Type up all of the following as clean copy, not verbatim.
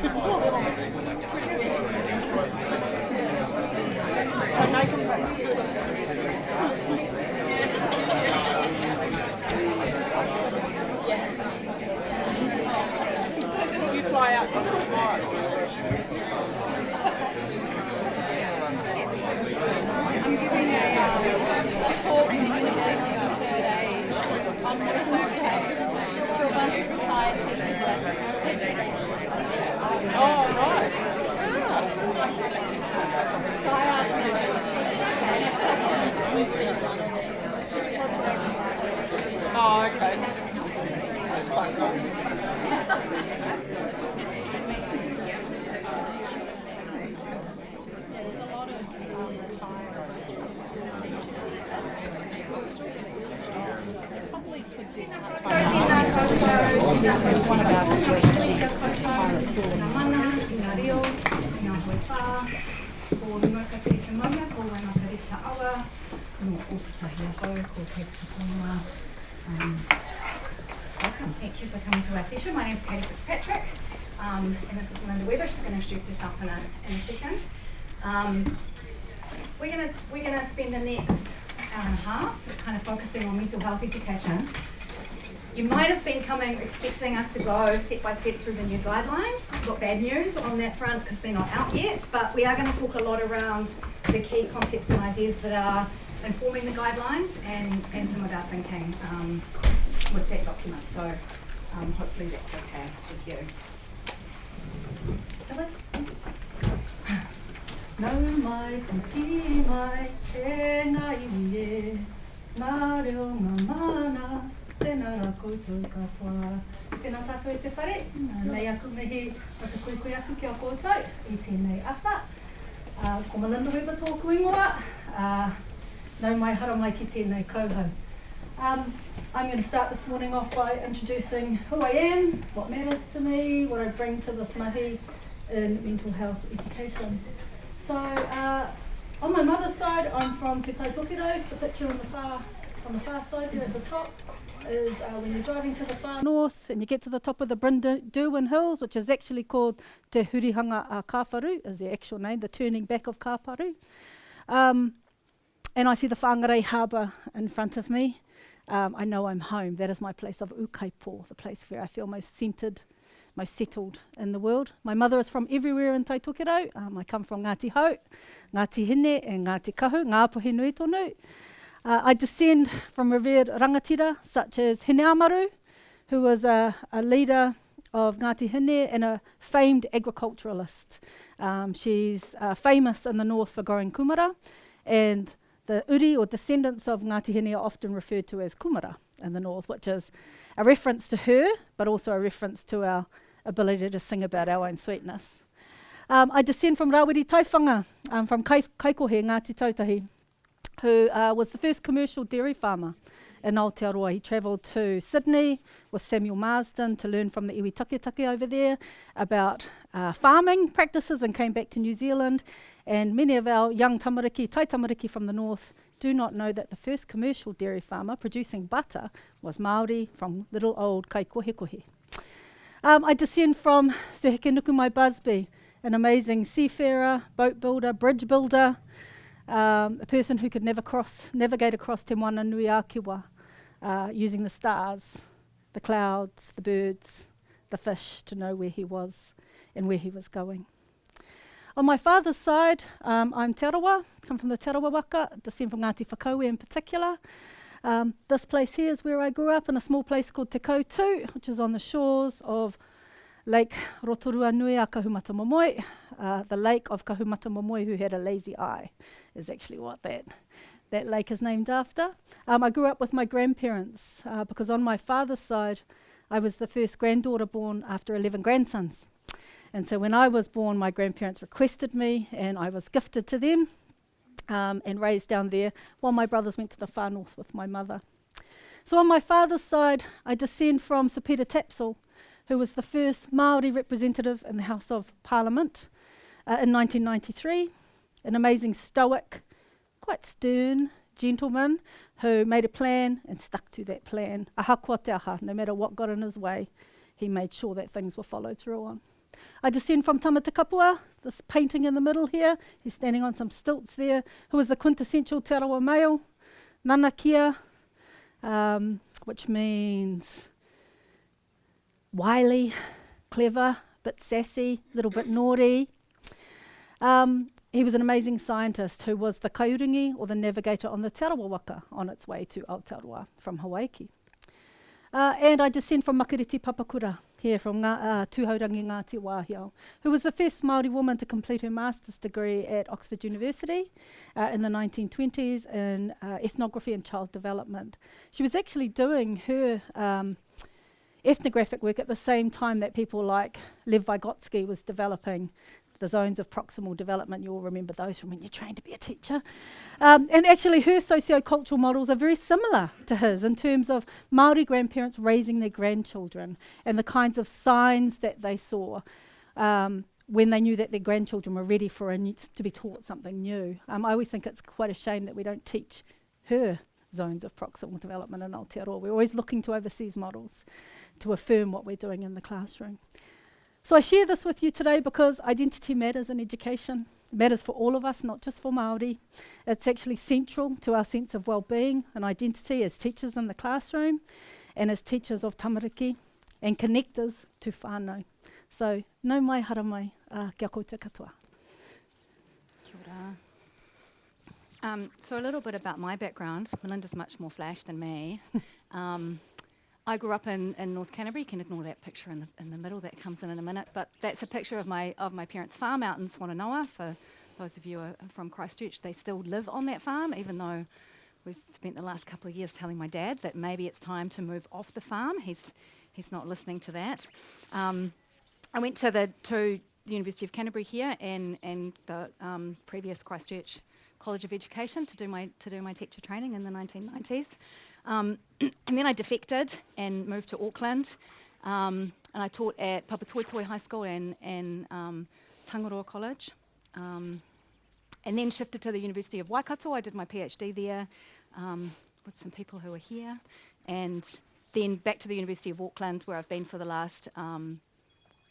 You fly out tomorrow. I'm giving a talk in the third age on workload to a bunch of retired teachers about teaching. Oh, right. So I asked her to do it. Oh, okay. That's quite cool. There's a lot of retired probably could do one of our situations. Welcome. Thank you for coming to our session. My name is Fitzpatrick, and this is Melinda. She's going to introduce herself in a second. We're going to spend the next hour and a half kind of focusing on mental health education. You might have been expecting us to go step by step through the new guidelines. I've got bad news on that front because they're not out yet, but we are going to talk a lot around the key concepts and ideas that are informing the guidelines and some of our thinking with that document. So hopefully that's okay with you. Nau mai puti mai e ngā iwi e, ngā reo ngā mana, tēnā rā koutou katoa. Tēnā tātou e te whare, nei aku mihi o te koe atu ki a koutou i tēnei ata. Ko Melinda tōku ingoa, nau mai hara mai ki tēnei kauhau. I'm going to start this morning off by introducing who I am, what matters to me, what I bring to this mahi in mental health education. So, on my mother's side, I'm from Te Taitokiro. The picture on the far side there at the top is when you're driving to the far north and you get to the top of the Brynderwen Hills, which is actually called Te Hurihanga a Kāwharu, is the actual name, the turning back of Kāwharu. And I see the Whangarei Harbour in front of me. I know I'm home. That is my place of ukaipo, the place where I feel most centred, most settled in the world. My mother is from everywhere in Taitokiro. I come from Ngāti Hau, Ngāti Hine and Ngāti Kahu, Ngāpuhi Nui Tonu. I descend from revered rangatira such as Hine Amaru, who was a leader of Ngāti Hine and a famed agriculturalist. She's famous in the north for growing kumara, and the uri or descendants of Ngāti Hine are often referred to as kumara in the north, which is a reference to her, but also a reference to our ability to sing about our own sweetness. I descend from Rawiri Tauwhanga, from Kaikohe, Ngāti Tautahi, who was the first commercial dairy farmer in Aotearoa. He travelled to Sydney with Samuel Marsden to learn from the iwi taketake over there about farming practices and came back to New Zealand. And many of our young tamariki, tai tamariki from the north, do not know that the first commercial dairy farmer producing butter was Mauri from little old Kaikohekohe. I descend from Sir Heke Nukumai Busby, an amazing seafarer, boat builder, bridge builder, a person who could navigate across Te Moana Nui Ākiwa using the stars, the clouds, the birds, the fish to know where he was and where he was going. On my father's side, I'm Te Arawa, come from the Te Arawa waka, descend from Ngāti Whakaue in particular. This place here is where I grew up in a small place called Te Koutu, which is on the shores of Lake Rotorua Nui a Kahumata Momoi. The lake of Kahumata Momoi who had a lazy eye is actually what that lake is named after. I grew up with my grandparents because on my father's side, I was the first granddaughter born after 11 grandsons. And so when I was born, my grandparents requested me and I was gifted to them and raised down there while my brothers went to the far north with my mother. So on my father's side, I descend from Sir Peter Tapsell, who was the first Maori representative in the House of Parliament in 1993, an amazing stoic, quite stern gentleman who made a plan and stuck to that plan. Aha kua te aha, no matter what got in his way, he made sure that things were followed through on. I descend from Tama Te Kapua, this painting in the middle here. He's standing on some stilts there, who was the quintessential Te Arawa male, nanakia, which means wily, clever, bit sassy, little bit naughty. He was an amazing scientist who was the kaiuringi, or the navigator on the Te Arawa waka on its way to Aotearoa from Hawaii. And I descend from Makariti Papakura, here from Tūhaurangi Ngāti Wāhio, who was the first Māori woman to complete her master's degree at Oxford University in the 1920s in ethnography and child development. She was actually doing her ethnographic work at the same time that people like Lev Vygotsky was developing the zones of proximal development. You all remember those from when you trained to be a teacher. And actually her socio-cultural models are very similar to his in terms of Māori grandparents raising their grandchildren and the kinds of signs that they saw when they knew that their grandchildren were ready for to be taught something new. I always think it's quite a shame that we don't teach her zones of proximal development in Aotearoa. We're always looking to overseas models to affirm what we're doing in the classroom. So I share this with you today because identity matters in education. It matters for all of us, not just for Māori. It's actually central to our sense of well-being and identity as teachers in the classroom and as teachers of tamariki and connectors to whānau. So, nau mai, hara mai, kia koutou katoa. Kia ora. So a little bit about my background. Melinda's much more flash than me. I grew up in North Canterbury. You can ignore that picture in the middle, that comes in a minute. But that's a picture of my parents' farm out in Swananoa. For those of you who are from Christchurch, they still live on that farm, even though we've spent the last couple of years telling my dad that maybe it's time to move off the farm. He's not listening to that. I went to the University of Canterbury here and the previous Christchurch College of Education to do my teacher training in the 1990s. And then I defected and moved to Auckland, and I taught at Papatoetoe High School and Tangaroa College, and then shifted to the University of Waikato. I did my PhD there with some people who are here, and then back to the University of Auckland, where I've been for the last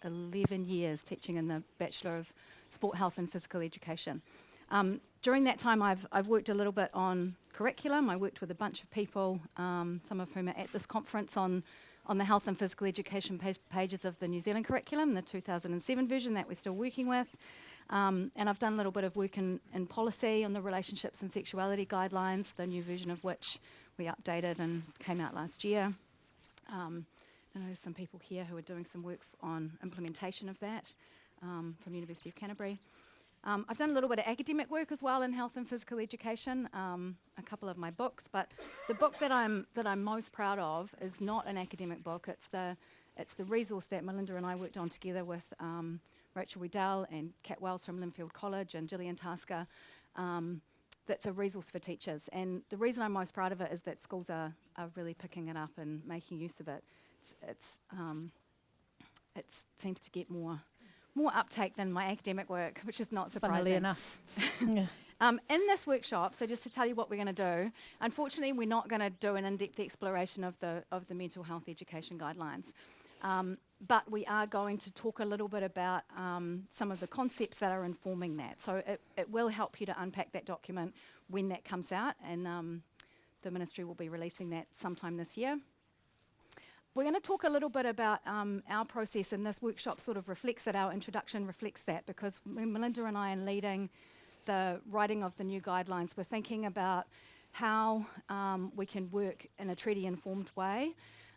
11 years teaching in the Bachelor of Sport, Health and Physical Education. During that time, I've worked a little bit on curriculum. I worked with a bunch of people, some of whom are at this conference, on the health and physical education pages of the New Zealand curriculum, the 2007 version that we're still working with. And I've done a little bit of work in policy on the relationships and sexuality guidelines, the new version of which we updated and came out last year. And there's some people here who are doing some work on implementation of that from the University of Canterbury. I've done a little bit of academic work as well in health and physical education, a couple of my books, but the book that I'm most proud of is not an academic book. It's the resource that Melinda and I worked on together with Rachel Weddell and Kat Wells from Linfield College and Gillian Tasker. That's a resource for teachers, and the reason I'm most proud of it is that schools are really picking it up and making use of it. It seems to get more uptake than my academic work, which is not surprising. Funnily enough. Yeah. In this workshop, so just to tell you what we're going to do, unfortunately we're not going to do an in-depth exploration of the mental health education guidelines, but we are going to talk a little bit about some of the concepts that are informing that. So it will help you to unpack that document when that comes out, and the Ministry will be releasing that sometime this year. We're going to talk a little bit about our process, and this workshop sort of reflects that, our introduction reflects that, because when Melinda and I are leading the writing of the new guidelines, we're thinking about how we can work in a treaty-informed way,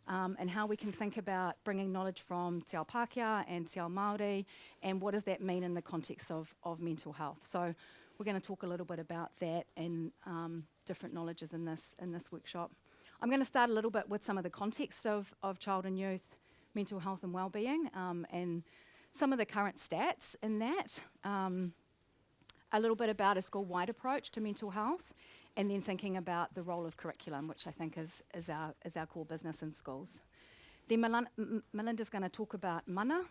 and how we can think about bringing knowledge from Te Ao Pākehā and Te Ao Māori, and what does that mean in the context of mental health. So we're going to talk a little bit about that and different knowledges in this workshop. I'm going to start a little bit with some of the context of child and youth mental health and wellbeing, and some of the current stats in that, a little bit about a school-wide approach to mental health, and then thinking about the role of curriculum, which I think is our core business in schools. Then Melinda's going to talk about mana,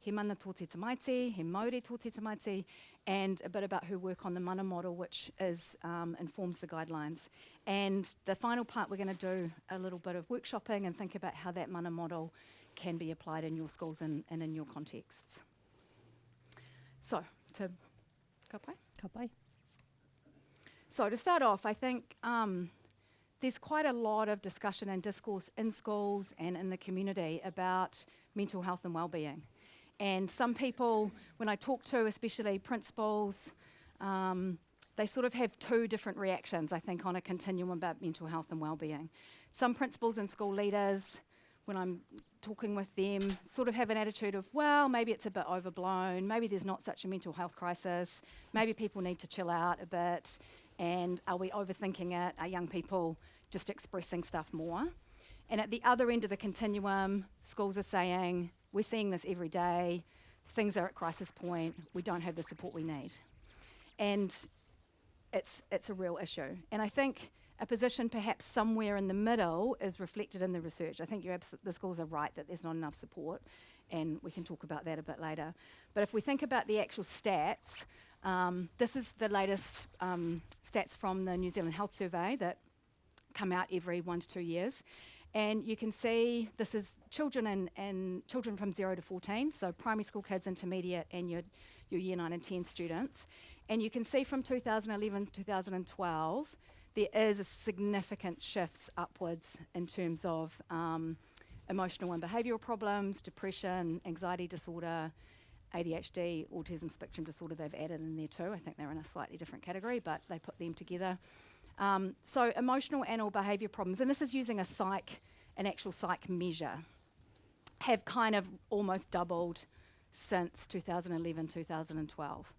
he mana tō te tamaiti, he Mauri tō te tamaiti, and a bit about her work on the mana model, which informs the guidelines. And the final part, we're going to do a little bit of workshopping and think about how that mana model can be applied in your schools and in your contexts. So, Ka pai. So to start off, I think there's quite a lot of discussion and discourse in schools and in the community about mental health and wellbeing. And some people, when I talk to especially principals, they sort of have two different reactions, I think, on a continuum about mental health and wellbeing. Some principals and school leaders, when I'm talking with them, sort of have an attitude of, well, maybe it's a bit overblown, maybe there's not such a mental health crisis, maybe people need to chill out a bit, and are we overthinking it? Are young people just expressing stuff more? And at the other end of the continuum, schools are saying, we're seeing this every day, things are at crisis point, we don't have the support we need. And it's a real issue. And I think a position perhaps somewhere in the middle is reflected in the research. I think the schools are right that there's not enough support, and we can talk about that a bit later. But if we think about the actual stats, this is the latest stats from the New Zealand Health Survey that come out every 1 to 2 years. And you can see this is children and children from 0 to 14, so primary school kids, intermediate, and your year 9 and 10 students. And you can see from 2011 to 2012, there is a significant shifts upwards in terms of emotional and behavioural problems, depression, anxiety disorder, ADHD, autism spectrum disorder they've added in there too. I think they're in a slightly different category, but they put them together. So emotional and or behaviour problems, and this is using an actual psych measure, have kind of almost doubled since 2011, 2012.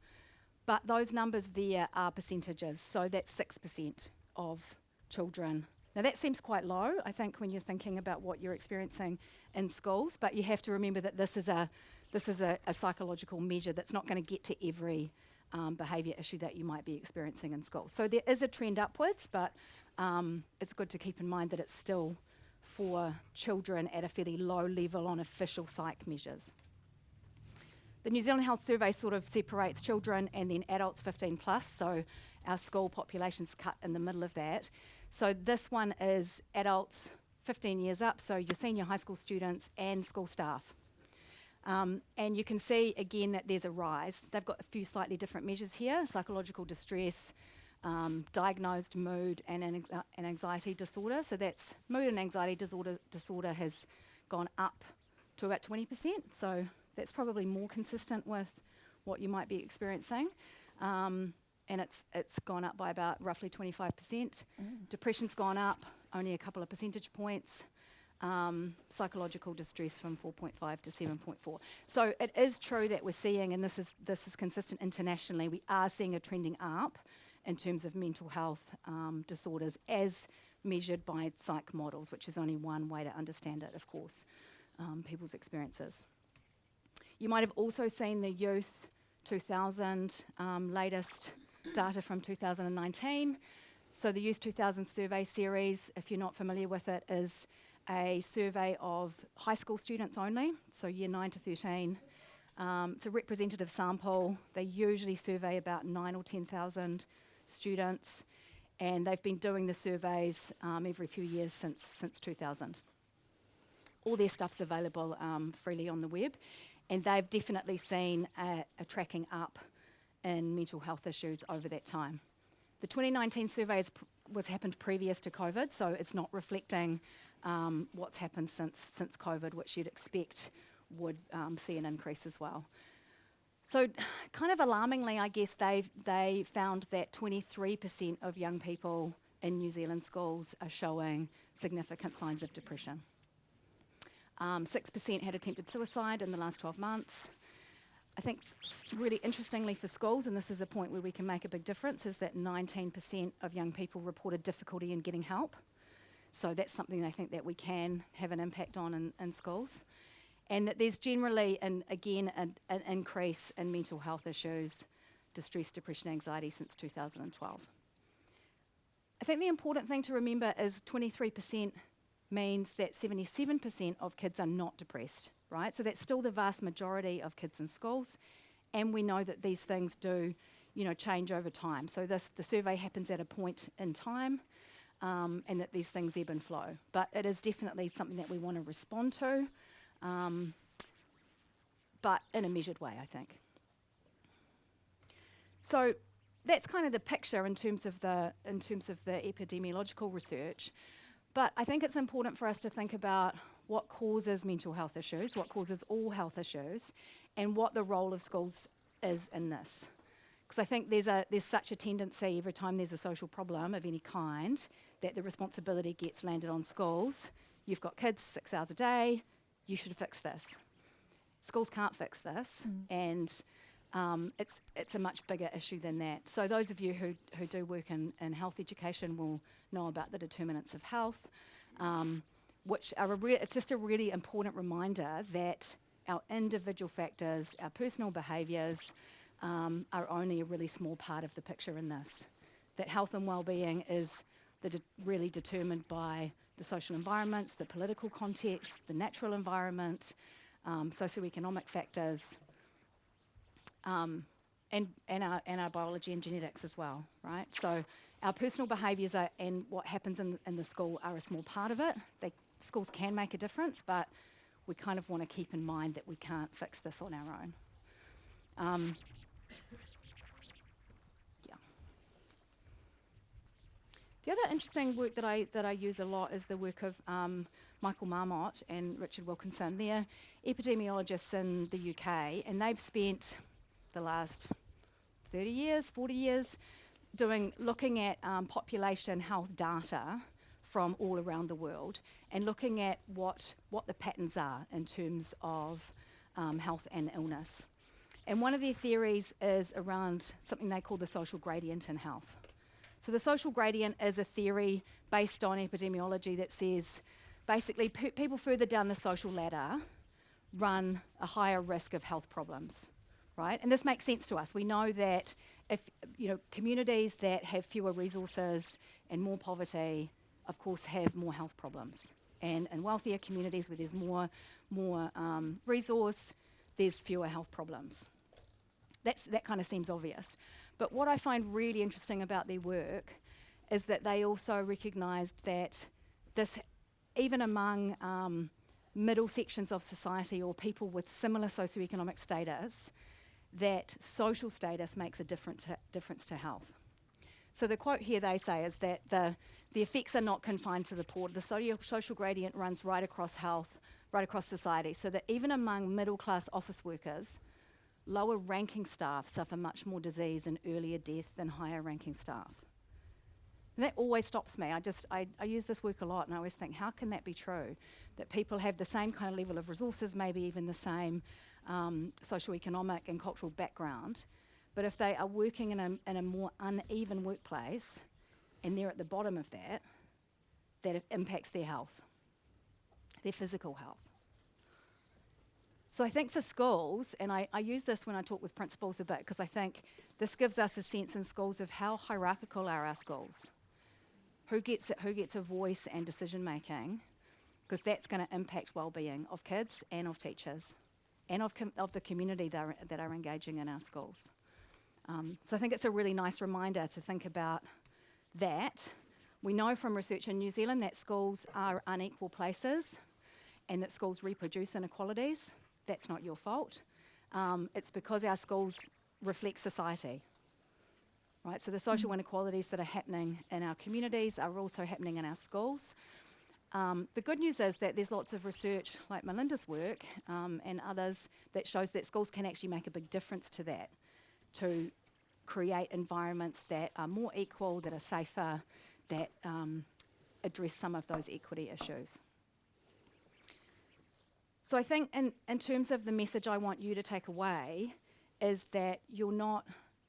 But those numbers there are percentages, so that's 6% of children. Now that seems quite low, I think, when you're thinking about what you're experiencing in schools, but you have to remember that this is a psychological measure that's not going to get to every behaviour issue that you might be experiencing in school. So there is a trend upwards, but it's good to keep in mind that it's still for children at a fairly low level on official psych measures. The New Zealand Health Survey sort of separates children and then adults 15 plus, so our school population's cut in the middle of that. So this one is adults 15 years up, so your senior high school students and school staff. And you can see again that there's a rise. They've got a few slightly different measures here: psychological distress, diagnosed mood and an anxiety disorder. So that's mood and anxiety disorder has gone up to about 20%. So that's probably more consistent with what you might be experiencing. And it's gone up by about roughly 25%. Depression's gone up only a couple of percentage points. Psychological distress from 4.5 to 7.4. So it is true that we're seeing, and this is consistent internationally, we are seeing a trending up in terms of mental health disorders as measured by psych models, which is only one way to understand it, of course, people's experiences. You might have also seen the Youth 2000 latest data from 2019. So the Youth 2000 survey series, if you're not familiar with it, is a survey of high school students only, so year 9 to 13. It's a representative sample. They usually survey about 9 or 10,000 students, and they've been doing the surveys every few years since 2000. All their stuff's available freely on the web, and they've definitely seen a tracking up in mental health issues over that time. The 2019 survey was happened previous to COVID, so it's not reflecting what's happened since COVID, which you'd expect would see an increase as well. So kind of alarmingly, I guess, they found that 23% of young people in New Zealand schools are showing significant signs of depression. 6% had attempted suicide in the last 12 months. I think really interestingly for schools, and this is a point where we can make a big difference, is that 19% of young people reported difficulty in getting help. So that's something I think that we can have an impact on in schools. And that there's generally, an increase in mental health issues, distress, depression, anxiety since 2012. I think the important thing to remember is 23% means that 77% of kids are not depressed, right? So that's still the vast majority of kids in schools, and we know that these things do, change over time. So the survey happens at a point in time, and that these things ebb and flow. But it is definitely something that we want to respond to, but in a measured way, I think. So that's kind of the picture in terms of the epidemiological research. But I think it's important for us to think about what causes mental health issues, what causes all health issues, and what the role of schools is in this. Because I think there's such a tendency every time there's a social problem of any kind that the responsibility gets landed on schools. You've got kids 6 hours a day, you should fix this. Schools can't fix this, and it's a much bigger issue than that. So those of you who do work in health education will know about the determinants of health, which are it's just a really important reminder that our individual factors, our personal behaviours, are only a really small part of the picture in this. That health and well-being is really determined by the social environments, the political context, the natural environment, socioeconomic factors, and our biology and genetics as well, right? So our personal behaviours and what happens in the school are a small part of it. Schools can make a difference, but we kind of want to keep in mind that we can't fix this on our own. The other interesting work that I use a lot is the work of Michael Marmot and Richard Wilkinson. They're epidemiologists in the UK, and they've spent the last 30 years, 40 years looking at population health data from all around the world and looking at what the patterns are in terms of health and illness. And one of their theories is around something they call the social gradient in health. So the social gradient is a theory based on epidemiology that says basically people further down the social ladder run a higher risk of health problems, right? And this makes sense to us. We know that if communities that have fewer resources and more poverty, of course, have more health problems. And in wealthier communities where there's more resource, there's fewer health problems. That kind of seems obvious. But what I find really interesting about their work is that they also recognised that this, even among middle sections of society or people with similar socioeconomic status, that social status makes a difference to health. So the quote here they say is that the effects are not confined to the poor. The social gradient runs right across health, right across society, so that even among middle-class office workers, lower-ranking staff suffer much more disease and earlier death than higher-ranking staff. And that always stops me. I use this work a lot, and I always think, how can that be true? That people have the same kind of level of resources, maybe even the same socioeconomic and cultural background, but if they are working in a more uneven workplace, and they're at the bottom of that it impacts their health, their physical health. So I think for schools, and I use this when I talk with principals a bit, because I think this gives us a sense in schools of how hierarchical are our schools. Who gets a voice and decision making, because that's going to impact well-being of kids and of teachers and of the community that are engaging in our schools. So I think it's a really nice reminder to think about that. We know from research in New Zealand that schools are unequal places and that schools reproduce inequalities. That's not your fault. It's because our schools reflect society, right? So the social inequalities that are happening in our communities are also happening in our schools. The good news is that there's lots of research, like Melinda's work and others, that shows that schools can actually make a big difference to that, to create environments that are more equal, that are safer, that address some of those equity issues. So I think in terms of the message I want you to take away is that you're not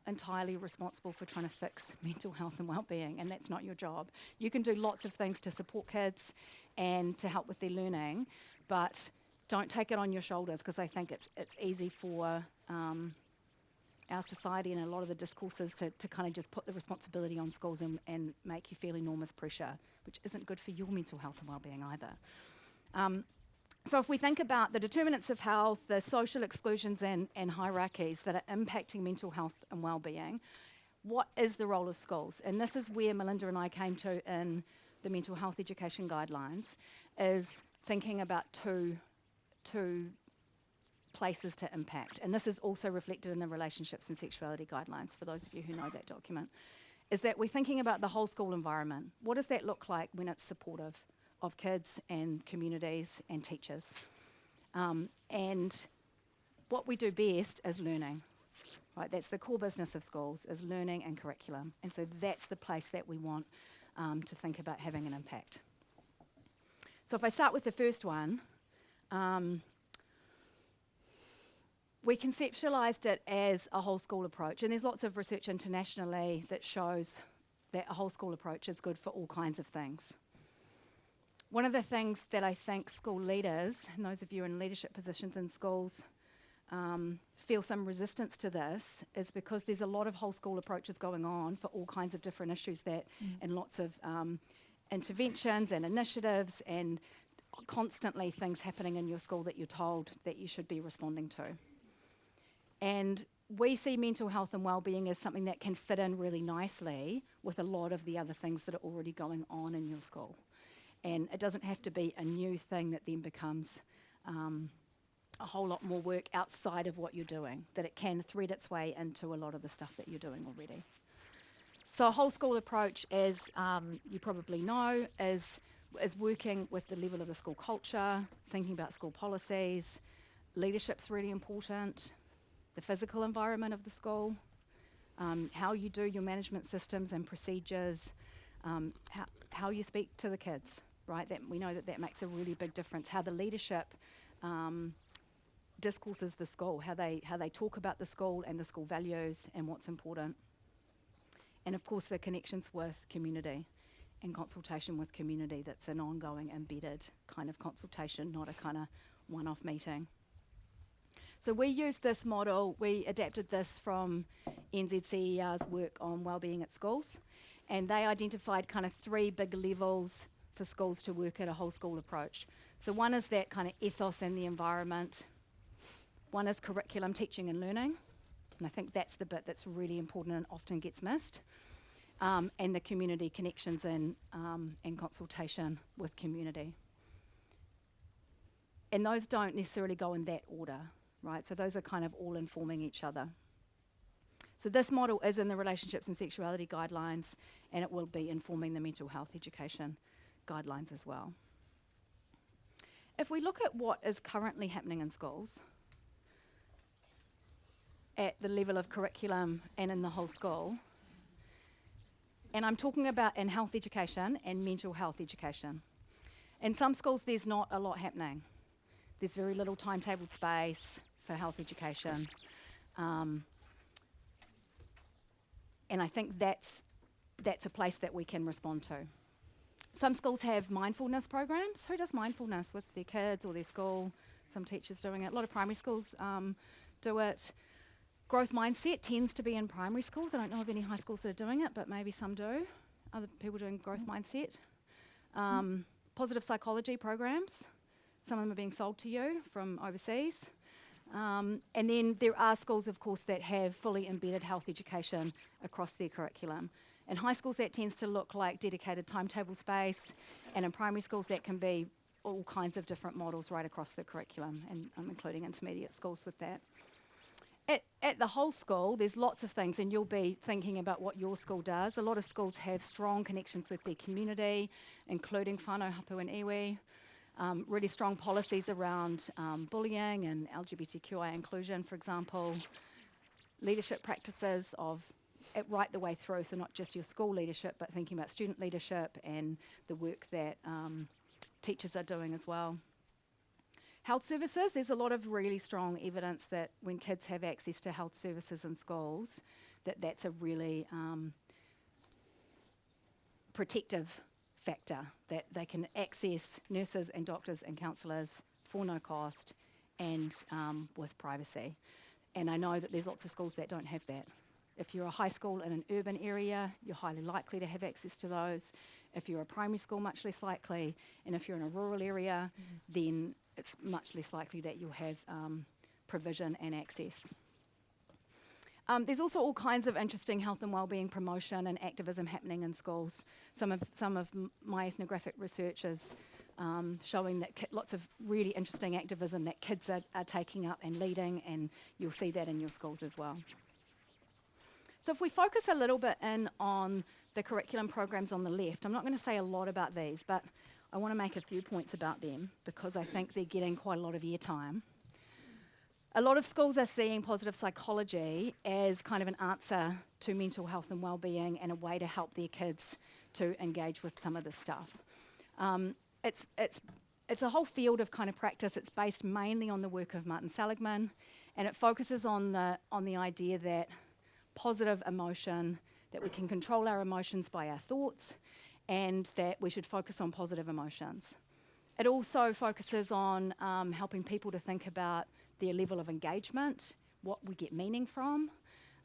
entirely responsible for trying to fix mental health and well-being, and that's not your job. You can do lots of things to support kids and to help with their learning, but don't take it on your shoulders, because I think it's easy for our society and a lot of the discourses to kind of just put the responsibility on schools and make you feel enormous pressure, which isn't good for your mental health and well-being either. So if we think about the determinants of health, the social exclusions and hierarchies that are impacting mental health and well-being, what is the role of schools? And this is where Melinda and I came to in the mental health education guidelines, is thinking about two to places to impact. And this is also reflected in the relationships and sexuality guidelines, for those of you who know that document, is that we're thinking about the whole school environment. What does that look like when it's supportive of kids and communities and teachers? And what we do best is learning, right? That's the core business of schools, is learning and curriculum. And so that's the place that we want to think about having an impact. So if I start with the first one, we conceptualised it as a whole school approach, and there's lots of research internationally that shows that a whole school approach is good for all kinds of things. One of the things that I think school leaders, and those of you in leadership positions in schools, feel some resistance to this is because there's a lot of whole school approaches going on for all kinds of different issues and lots of interventions and initiatives and constantly things happening in your school that you're told that you should be responding to. And we see mental health and wellbeing as something that can fit in really nicely with a lot of the other things that are already going on in your school. And it doesn't have to be a new thing that then becomes a whole lot more work outside of what you're doing, that it can thread its way into a lot of the stuff that you're doing already. So a whole school approach, as you probably know, is working with the level of the school culture, thinking about school policies. Leadership's really important. The physical environment of the school, how you do your management systems and procedures, how you speak to the kids, right? That we know that makes a really big difference. How the leadership discourses the school, how they talk about the school and the school values and what's important. And of course the connections with community and consultation with community. That's an ongoing embedded kind of consultation, not a kind of one-off meeting. So we used this model, we adapted this from NZCER's work on wellbeing at schools, and they identified kind of 3 big levels for schools to work at a whole school approach. So one is that kind of ethos and the environment. One is curriculum, teaching and learning, and I think that's the bit that's really important and often gets missed. And the community connections and consultation with community. And those don't necessarily go in that order, right? So those are kind of all informing each other. So this model is in the relationships and sexuality guidelines, and it will be informing the mental health education guidelines as well. If we look at what is currently happening in schools, at the level of curriculum and in the whole school, and I'm talking about in health education and mental health education. In some schools there's not a lot happening. There's very little timetabled space for health education. And I think that's a place that we can respond to. Some schools have mindfulness programs. Who does mindfulness with their kids or their school? Some teachers doing it. A lot of primary schools do it. Growth mindset tends to be in primary schools. I don't know of any high schools that are doing it, but maybe some do. Other people doing growth mindset. Positive psychology programs. Some of them are being sold to you from overseas. And then there are schools, of course, that have fully embedded health education across their curriculum. In high schools, that tends to look like dedicated timetable space, and in primary schools, that can be all kinds of different models right across the curriculum, and I'm including intermediate schools with that. At the whole school, there's lots of things, and you'll be thinking about what your school does. A lot of schools have strong connections with their community, including whānau, hapu and iwi. Really strong policies around bullying and LGBTQI inclusion, for example. Leadership practices of it right the way through, so not just your school leadership, but thinking about student leadership and the work that teachers are doing as well. Health services, there's a lot of really strong evidence that when kids have access to health services in schools, that's a really protective factor, that they can access nurses and doctors and counsellors for no cost and with privacy. And I know that there's lots of schools that don't have that. If you're a high school in an urban area, you're highly likely to have access to those. If you're a primary school, much less likely. And if you're in a rural area, then it's much less likely that you'll have provision and access. There's also all kinds of interesting health and wellbeing promotion and activism happening in schools. Some of my ethnographic research is showing that lots of really interesting activism that kids are taking up and leading, and you'll see that in your schools as well. So if we focus a little bit in on the curriculum programs on the left, I'm not going to say a lot about these, but I want to make a few points about them because I think they're getting quite a lot of airtime. A lot of schools are seeing positive psychology as kind of an answer to mental health and well-being and a way to help their kids to engage with some of this stuff. It's a whole field of kind of practice. It's based mainly on the work of Martin Seligman, and it focuses on the idea that positive emotion, that we can control our emotions by our thoughts, and that we should focus on positive emotions. It also focuses on helping people to think about their level of engagement, what we get meaning from,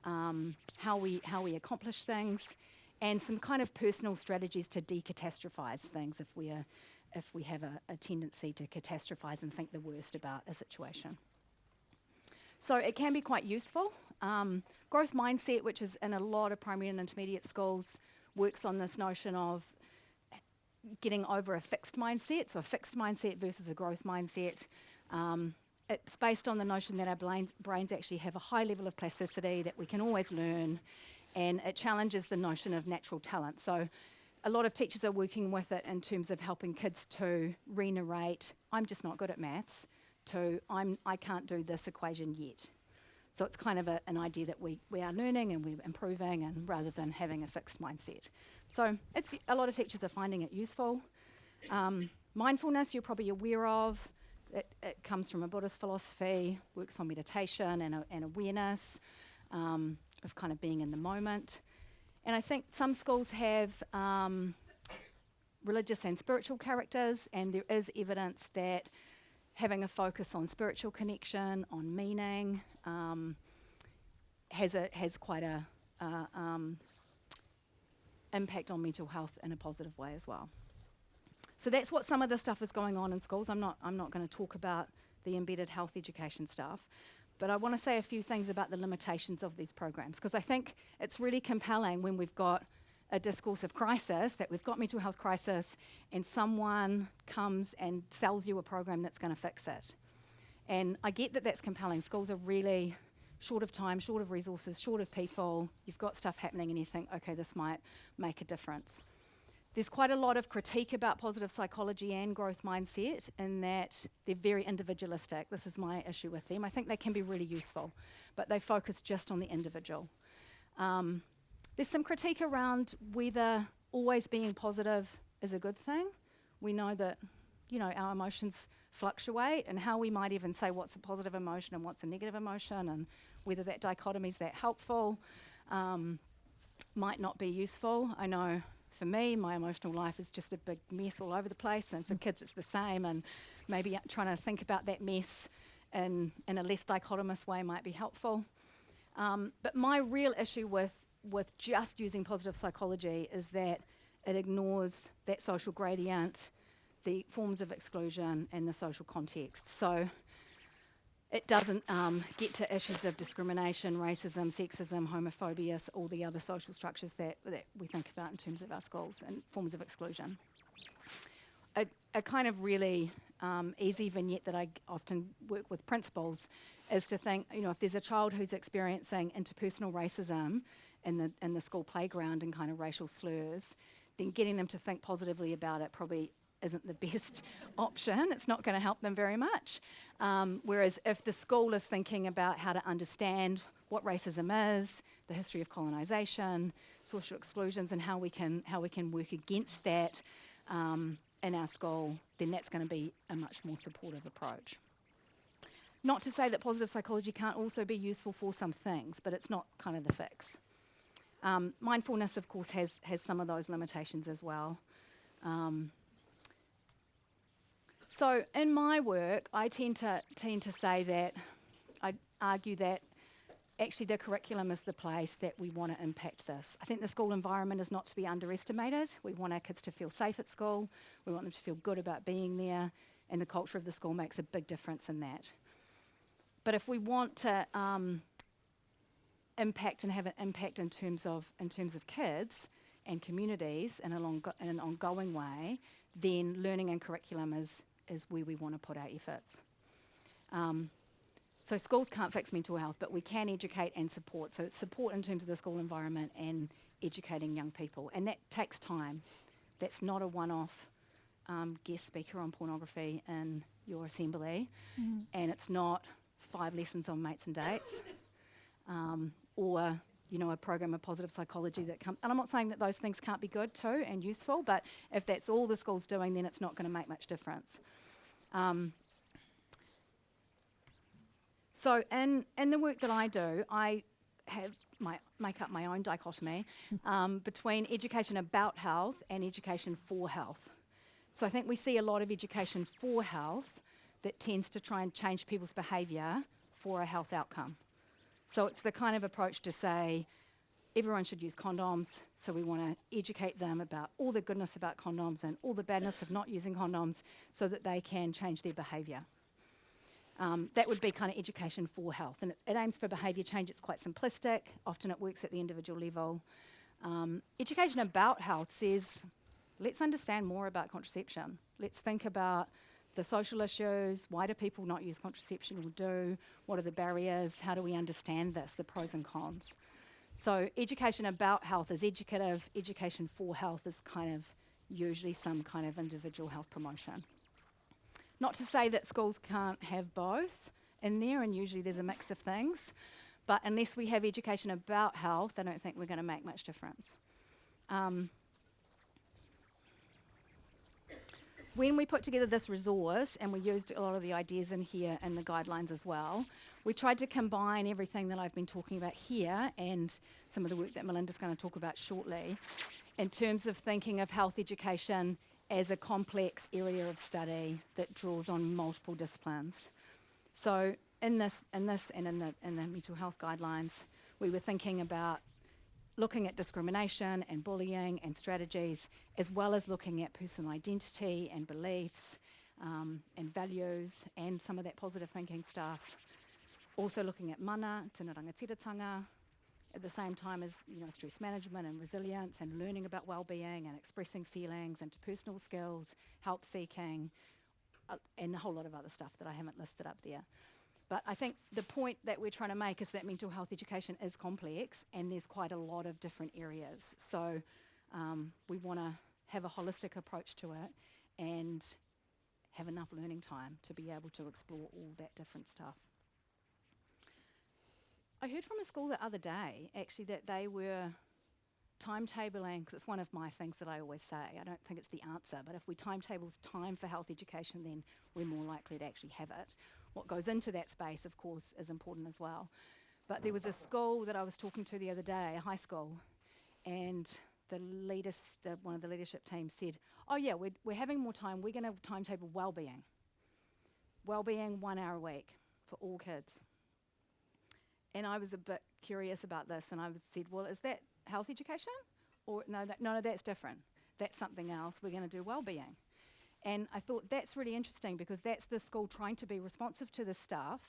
how we accomplish things, and some kind of personal strategies to decatastrophize things if we have a tendency to catastrophize and think the worst about a situation. So it can be quite useful. Growth mindset, which is in a lot of primary and intermediate schools, works on this notion of getting over a fixed mindset, so a fixed mindset versus a growth mindset. It's based on the notion that our brains actually have a high level of plasticity, that we can always learn, and it challenges the notion of natural talent. So a lot of teachers are working with it in terms of helping kids to re-narrate, I'm just not good at maths, to I can't do this equation yet. So it's kind of an idea that we are learning and we're improving, and rather than having a fixed mindset. So a lot of teachers are finding it useful. Mindfulness, you're probably aware of. It comes from a Buddhist philosophy, works on meditation and awareness of kind of being in the moment. And I think some schools have religious and spiritual characters, and there is evidence that having a focus on spiritual connection, on meaning, has quite a impact on mental health in a positive way as well. So that's what some of the stuff is going on in schools. I'm not going to talk about the embedded health education stuff, but I want to say a few things about the limitations of these programs, because I think it's really compelling when we've got a discourse of crisis, that we've got mental health crisis, and someone comes and sells you a program that's going to fix it. And I get that that's compelling. Schools are really short of time, short of resources, short of people. You've got stuff happening and you think, okay, this might make a difference. There's quite a lot of critique about positive psychology and growth mindset in that they're very individualistic. This is my issue with them. I think they can be really useful, but they focus just on the individual. There's some critique around whether always being positive is a good thing. We know that, our emotions fluctuate, and how we might even say what's a positive emotion and what's a negative emotion, and whether that dichotomy is that helpful might not be useful. I know for me, my emotional life is just a big mess all over the place, and for kids it's the same, and maybe trying to think about that mess in a less dichotomous way might be helpful. But my real issue with just using positive psychology is that it ignores that social gradient, the forms of exclusion, and the social context. So it doesn't get to issues of discrimination, racism, sexism, homophobia, all the other social structures that we think about in terms of our schools and forms of exclusion. A kind of really easy vignette that I often work with principals is to think, if there's a child who's experiencing interpersonal racism in the school playground and kind of racial slurs, then getting them to think positively about it probably isn't the best option. It's not going to help them very much. Whereas if the school is thinking about how to understand what racism is, the history of colonisation, social exclusions, and how we can work against that in our school, then that's going to be a much more supportive approach. Not to say that positive psychology can't also be useful for some things, but it's not kind of the fix. Mindfulness, of course, has some of those limitations as well. So in my work, I tend to say that, I argue that actually the curriculum is the place that we want to impact this. I think the school environment is not to be underestimated. We want our kids to feel safe at school. We want them to feel good about being there, and the culture of the school makes a big difference in that. But if we want to impact and have an impact in terms of kids and communities in an ongoing way, then learning and curriculum is where we want to put our efforts. So schools can't fix mental health, but we can educate and support. So it's support in terms of the school environment and educating young people. And that takes time. That's not a one-off guest speaker on pornography in your assembly. And it's not 5 lessons on mates and dates or, you know, a program of positive psychology that comes. And I'm not saying that those things can't be good too and useful, but if that's all the school's doing, then it's not going to make much difference. So in the work that I do, I make up my own dichotomy between education about health and education for health. So I think we see a lot of education for health that tends to try and change people's behaviour for a health outcome. So it's the kind of approach to say everyone should use condoms, so we want to educate them about all the goodness about condoms and all the badness of not using condoms so that they can change their behaviour. That would be kind of education for health, and it aims for behaviour change. It's quite simplistic. Often it works at the individual level. Education about health says, let's understand more about contraception. Let's think about the social issues. Why do people not use contraception or do? What are the barriers? How do we understand this, the pros and cons? So education about health is educative. Education for health is kind of usually some kind of individual health promotion. Not to say that schools can't have both in there, and usually there's a mix of things, but unless we have education about health, I don't think we're going to make much difference. When we put together this resource, and we used a lot of the ideas in here and the guidelines as well, we tried to combine everything that I've been talking about here and some of the work that Melinda's going to talk about shortly in terms of thinking of health education as a complex area of study that draws on multiple disciplines. So in the mental health guidelines, we were thinking about looking at discrimination and bullying and strategies, as well as looking at personal identity and beliefs and values and some of that positive thinking stuff. Also looking at mana, tangatarua, at the same time as, you know, stress management and resilience and learning about well-being and expressing feelings, interpersonal skills, help seeking, and a whole lot of other stuff that I haven't listed up there. But I think the point that we're trying to make is that mental health education is complex and there's quite a lot of different areas. So we want to have a holistic approach to it and have enough learning time to be able to explore all that different stuff. I heard from a school the other day, actually, that they were timetabling, because it's one of my things that I always say, I don't think it's the answer, but if we timetable time for health education, then we're more likely to actually have it. What goes into that space, of course, is important as well. But there was a school that I was talking to the other day, a high school, and one of the leadership team said, oh yeah, we're having more time, we're going to timetable well-being. Well-being 1 hour a week for all kids. And I was a bit curious about this, and I said, well, is that health education? Or no, that's different. That's something else. We're going to do well-being. And I thought that's really interesting because that's the school trying to be responsive to this stuff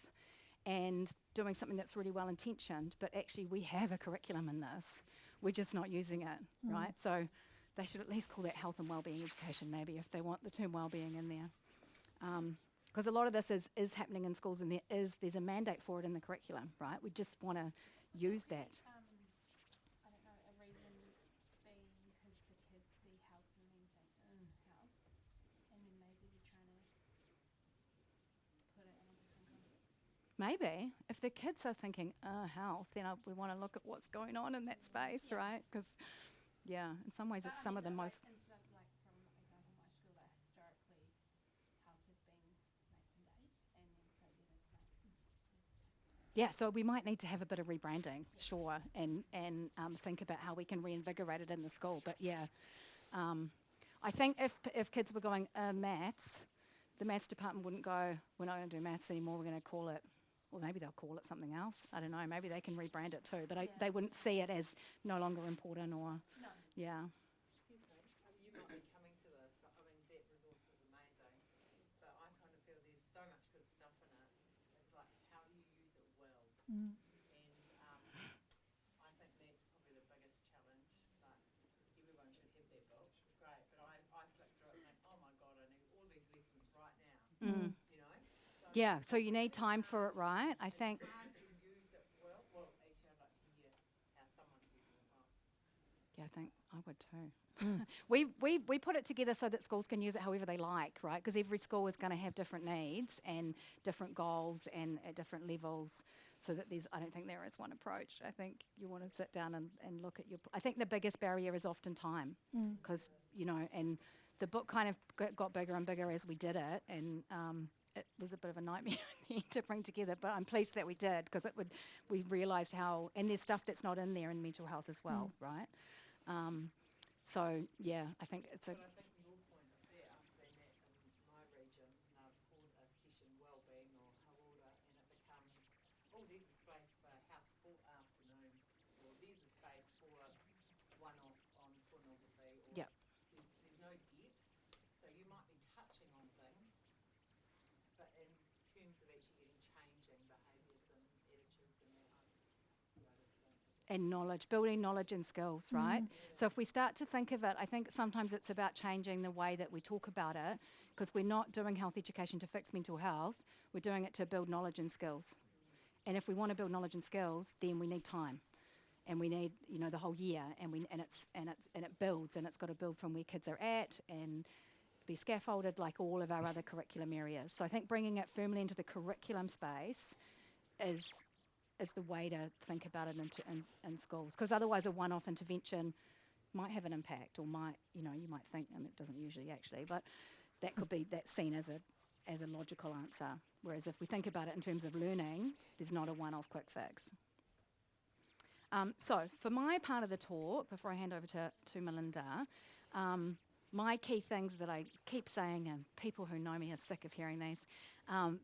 and doing something that's really well-intentioned, but actually we have a curriculum in this. We're just not using it, right? So they should at least call that health and well-being education maybe if they want the term well-being in there. Because a lot of this is happening in schools and there's a mandate for it in the curriculum, right? We just want to use that. I don't know, a reason being because the kids see health and then think, health, and then maybe they're trying to put it in a different context. Maybe. If the kids are thinking, health, then we want to look at what's going on in that space, right? Because, yeah, in some ways it's some of the most... Instead of like, from example, my school, that historically health has been mates and dates, and then so then it's like... Yeah, so we might need to have a bit of rebranding, sure, and think about how we can reinvigorate it in the school. But yeah, I think if kids were going maths, the maths department wouldn't go, we're not going to do maths anymore, we're going to call it, or maybe they'll call it something else. I don't know, maybe they can rebrand it too, but they wouldn't see it as no longer important or, yeah. Excuse me, you might be coming to this, but I mean, that resource is amazing, but I kind of feel there's so much good stuff in it. It's like, how do you use it well? And I think that's probably the biggest challenge. Like, everyone should have that book. It's great, but I flick through it and think, oh Yeah, so you need time for it, right? I think. Hard to use it well. Well, actually, I'd like to hear how someone's using it well. Yeah, I think I would too. We put it together so that schools can use it however they like, right? Because every school is going to have different needs and different goals and at different levels, so that I don't think there is one approach. I think you want to sit down and look at I think the biggest barrier is often time, because, and the book kind of got bigger and bigger as we did it, and it was a bit of a nightmare to bring together, but I'm pleased that we did, because we realised how, and there's stuff that's not in there in mental health as well, right? So yeah, I think it's But I think your point of there, I've seen that in my region, and I've called a session wellbeing or haora, and it becomes, there's a space for house sport afternoon, or there's a space for one-off on pornography, or Yep. there's no depth, so you might be touching on things, but in terms of actually changing behaviours and attitudes and that, I've noticed that. and knowledge, building knowledge and skills, right? So if we start to think of it, I think sometimes it's about changing the way that we talk about it, because we're not doing health education to fix mental health, we're doing it to build knowledge and skills. And if we want to build knowledge and skills, then we need time. And we need, the whole year, and it builds, and it's got to build from where kids are at and be scaffolded like all of our other curriculum areas. So I think bringing it firmly into the curriculum space is the way to think about it in schools, because otherwise a one-off intervention might have an impact, or might, you might think, and it doesn't usually actually, but that's seen as a logical answer. Whereas if we think about it in terms of learning, there's not a one-off quick fix. So for my part of the talk, before I hand over to Melinda, my key things that I keep saying, and people who know me are sick of hearing these,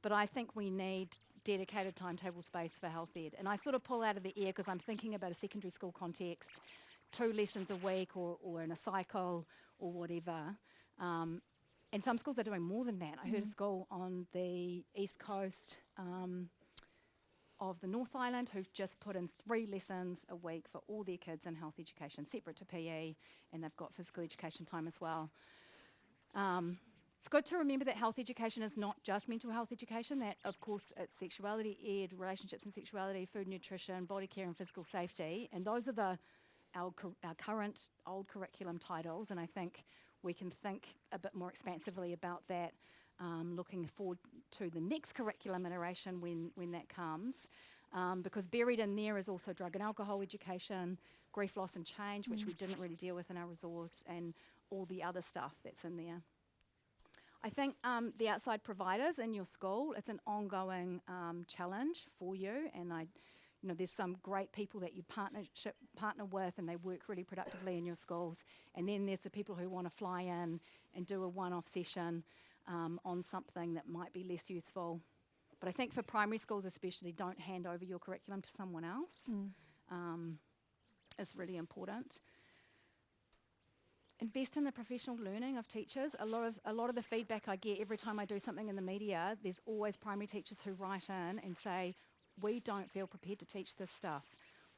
but I think we need dedicated timetable space for health ed. And I sort of pull out of the air because I'm thinking about a secondary school context, 2 lessons a week or in a cycle or whatever. And some schools are doing more than that. I heard a school on the east coast of the North Island who've just put in 3 lessons a week for all their kids in health education, separate to PE, and they've got physical education time as well. It's good to remember that health education is not just mental health education, that of course it's sexuality ed, relationships and sexuality, food, nutrition, body care and physical safety, and those are our current old curriculum titles, and I think we can think a bit more expansively about that, looking forward to the next curriculum iteration when that comes, because buried in there is also drug and alcohol education, grief, loss and change, which we didn't really deal with in our resource, and all the other stuff that's in there. I think the outside providers in your school, it's an ongoing challenge for you, and there's some great people that you partner with, and they work really productively in your schools. And then there's the people who want to fly in and do a one-off session on something that might be less useful. But I think for primary schools especially, don't hand over your curriculum to someone else. It's really important. Invest in the professional learning of teachers. A lot of the feedback I get every time I do something in the media, there's always primary teachers who write in and say, we don't feel prepared to teach this stuff.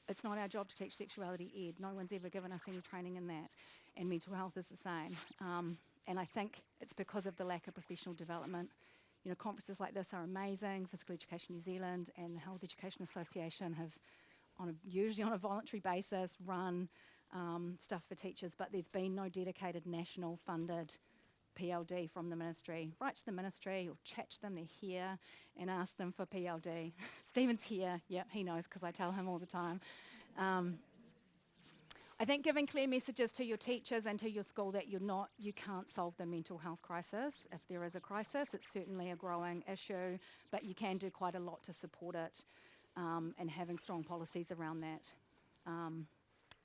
It's not our job to teach sexuality ed. No one's ever given us any training in that. And mental health is the same. And I think it's because of the lack of professional development. Conferences like this are amazing. Physical Education New Zealand and the Health Education Association have, usually on a voluntary basis, run stuff for teachers, but there's been no dedicated national funded PLD from the ministry. Write to the ministry or chat to them, they're here, and ask them for PLD. Stephen's here, yeah, he knows because I tell him all the time. I think giving clear messages to your teachers and to your school that you can't solve the mental health crisis. If there is a crisis, it's certainly a growing issue, but you can do quite a lot to support it, and having strong policies around that.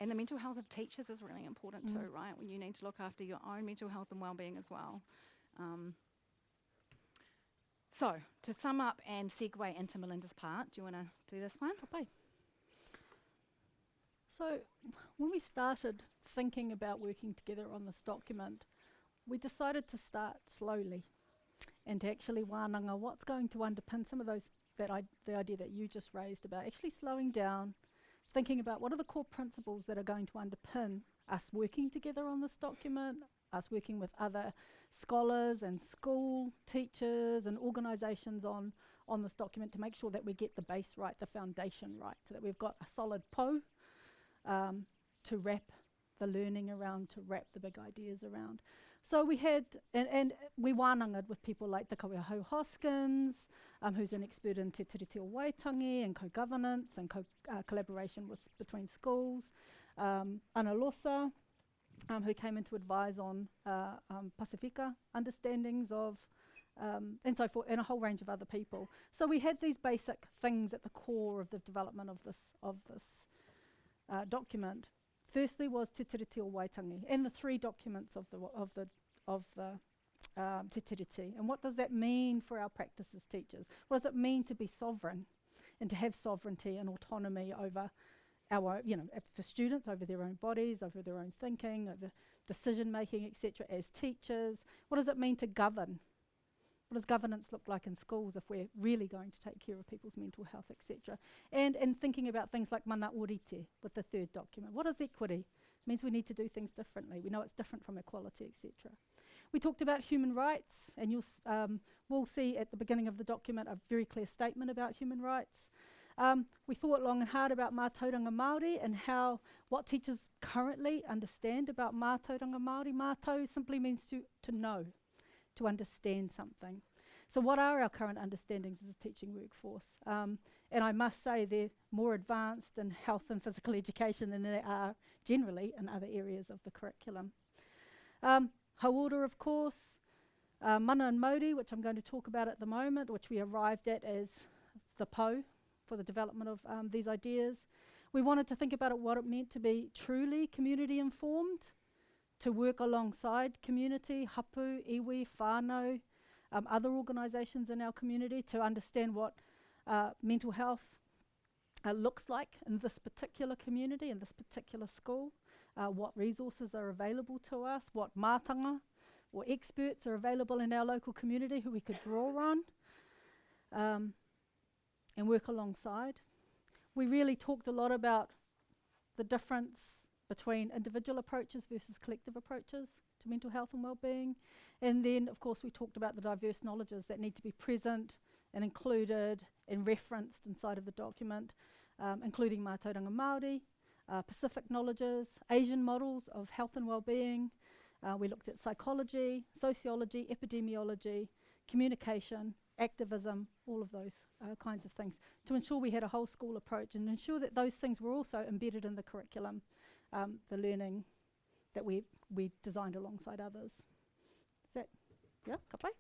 And the mental health of teachers is really important too, right? When you need to look after your own mental health and well-being as well. So, to sum up and segue into Melinda's part, do you want to do this one? Okay. So, when we started thinking about working together on this document, we decided to start slowly and to actually wānanga what's going to underpin some of those, the idea that you just raised about actually slowing down, thinking about what are the core principles that are going to underpin us working together on this document, us working with other scholars and school teachers and organisations on this document to make sure that we get the base right, the foundation right, so that we've got a solid po to wrap the learning around, to wrap the big ideas around. So we had, and we wānangad with people like the Kaweahau Hoskins, who's an expert in te tiriti o waitangi and co-governance and collaboration between schools. Ana Losa, who came in to advise on Pasifika understandings of, and so forth, and a whole range of other people. So we had these basic things at the core of the development of this document. Firstly was te tiriti o waitangi, and the 3 documents of the te tiriti. And what does that mean for our practice as teachers? What does it mean to be sovereign and to have sovereignty and autonomy over our, for students, over their own bodies, over their own thinking, over decision making, etc. as teachers? What does it mean to govern? What does governance look like in schools if we're really going to take care of people's mental health, etc.? And thinking about things like mana orite with the 3rd document. What is equity? It means we need to do things differently. We know it's different from equality, etc. We talked about human rights, and we'll see at the beginning of the document a very clear statement about human rights. We thought long and hard about mātauranga Māori and what teachers currently understand about mātauranga Māori. Mātau simply means to know, to understand something. So what are our current understandings as a teaching workforce? And I must say they're more advanced in health and physical education than they are generally in other areas of the curriculum. Hauora, of course, mana and Mauri, which I'm going to talk about at the moment, which we arrived at as the po for the development of these ideas. We wanted to think about what it meant to be truly community informed, to work alongside community, hapu, iwi, whānau, other organisations in our community, to understand what mental health looks like in this particular community, in this particular school, what resources are available to us, what mātanga or experts are available in our local community who we could draw on and work alongside. We really talked a lot about the difference between individual approaches versus collective approaches to mental health and well-being. And then, of course, we talked about the diverse knowledges that need to be present and included and referenced inside of the document, including mātauranga Māori, Pacific knowledges, Asian models of health and well-being. We looked at psychology, sociology, epidemiology, communication, activism, all of those kinds of things, to ensure we had a whole school approach and ensure that those things were also embedded in the curriculum, the learning that we designed alongside others. Is that, yeah, ka pai?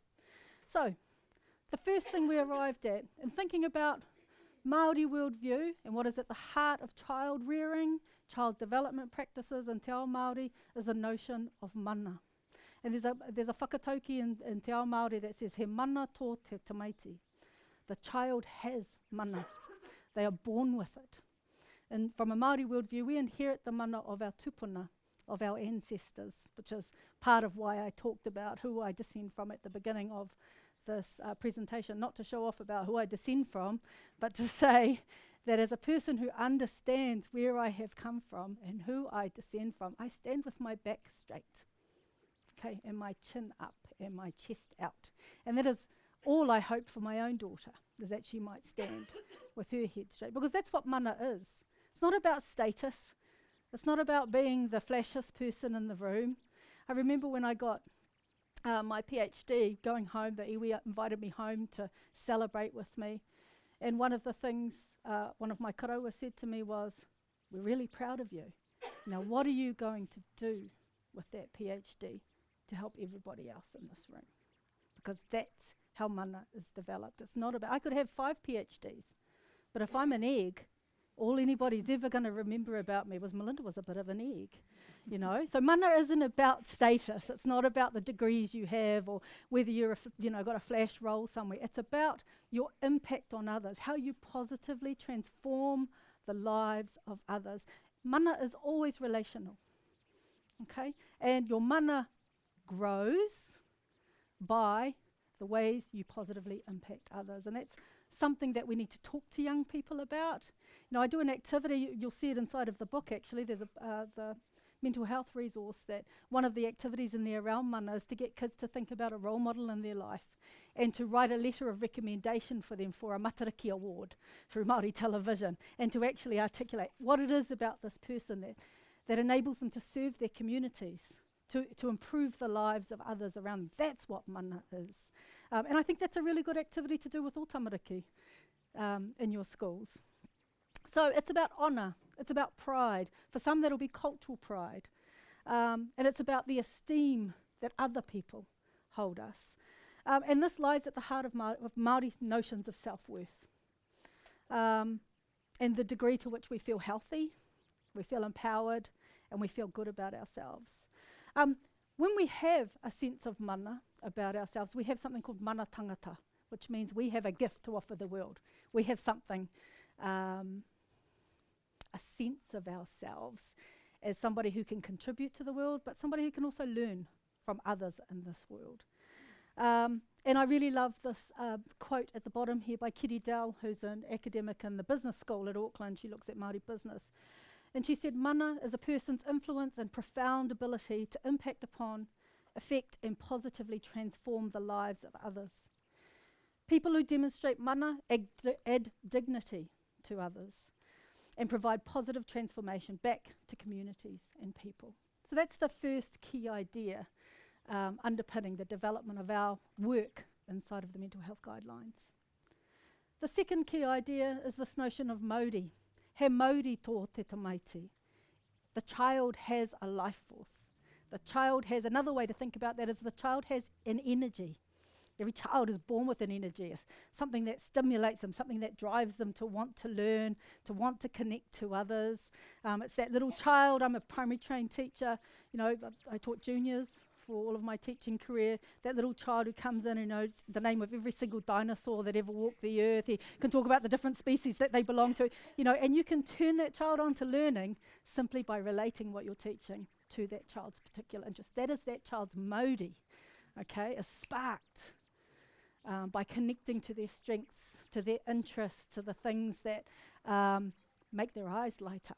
So, the first thing we arrived at, in thinking about Māori worldview and what is at the heart of child rearing, child development practices in Te Ao Māori, is the notion of mana. And there's a whakatauki in Te Ao Māori that says, he mana tō te tamaiti. The child has mana. They are born with it. And from a Māori worldview, we inherit the mana of our tupuna, of our ancestors, which is part of why I talked about who I descend from at the beginning of this presentation, not to show off about who I descend from, but to say that as a person who understands where I have come from and who I descend from, I stand with my back straight, okay, and my chin up and my chest out. And that is all I hope for my own daughter, is that she might stand with her head straight, because that's what mana is. It's not about status. It's not about being the flashiest person in the room. I remember when I got my PhD, going home, the iwi invited me home to celebrate with me. And one of the things one of my karaua said to me was, we're really proud of you. Now, what are you going to do with that PhD to help everybody else in this room? Because that's how mana is developed. It's not about, I could have 5 PhDs, but if I'm an egg, all anybody's ever going to remember about me was Melinda was a bit of an egg, you know. So mana isn't about status. It's not about the degrees you have or whether you're, got a flash role somewhere. It's about your impact on others, how you positively transform the lives of others. Mana is always relational, okay? And your mana grows by the ways you positively impact others. And that's something that we need to talk to young people about. I do an activity, you'll see it inside of the book actually, there's the mental health resource that one of the activities in there around mana is to get kids to think about a role model in their life and to write a letter of recommendation for them for a Matariki Award through Māori television, and to actually articulate what it is about this person that enables them to serve their communities, to improve the lives of others around them. That's what mana is. And I think that's a really good activity to do with all tamariki in your schools. So it's about honour, it's about pride. For some that'll be cultural pride. And it's about the esteem that other people hold us. And this lies at the heart of Māori notions of self-worth. And the degree to which we feel healthy, we feel empowered, and we feel good about ourselves. When we have a sense of mana about ourselves, we have something called Mana Tangatarua, which means we have a gift to offer the world. We have something, a sense of ourselves as somebody who can contribute to the world, but somebody who can also learn from others in this world. And I really love this quote at the bottom here by Kitty Dell, who's an academic in the business school at Auckland. She looks at Māori business. And she said, mana is a person's influence and profound ability to impact upon, affect, and positively transform the lives of others. People who demonstrate mana add dignity to others and provide positive transformation back to communities and people. So that's the first key idea underpinning the development of our work inside of the mental health guidelines. The second key idea is this notion of Mauri. He Mauri tō te tamaiti. The child has a life force. The child has, another way to think about that is the child has an energy. Every child is born with an energy, something that stimulates them, something that drives them to want to learn, to want to connect to others. It's that little child. I'm a primary trained teacher. You know, I taught juniors for all of my teaching career. That little child who comes in and knows the name of every single dinosaur that ever walked the earth. He can talk about the different species that they belong to, you know, and you can turn that child on to learning simply by relating what you're teaching to that child's particular interest. That is that child's Mauri, okay, is sparked by connecting to their strengths, to their interests, to the things that make their eyes light up.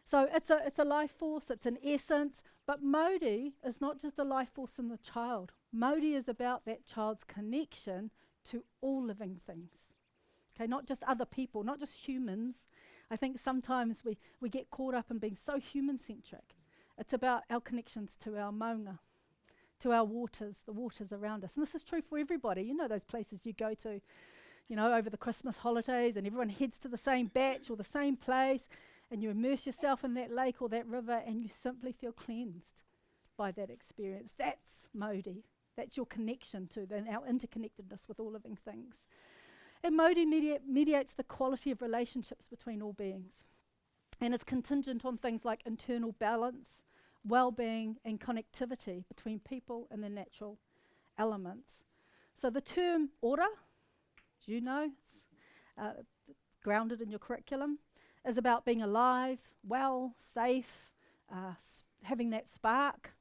So it's a life force, it's an essence, but Mauri is not just a life force in the child. Mauri is about that child's connection to all living things. Okay, not just other people, not just humans. I think sometimes we get caught up in being so human-centric. It's about our connections to our maunga, to our waters, the waters around us. And this is true for everybody. You know those places you go to, you know, over the Christmas holidays, and everyone heads to the same batch or the same place, and you immerse yourself in that lake or that river, and you simply feel cleansed by that experience. That's Mauri. That's your connection to our interconnectedness with all living things. And Mauri mediates the quality of relationships between all beings. And it's contingent on things like internal balance, well-being, and connectivity between people and the natural elements. So the term ora, as you know, it's grounded in your curriculum, is about being alive, well, safe, having that spark.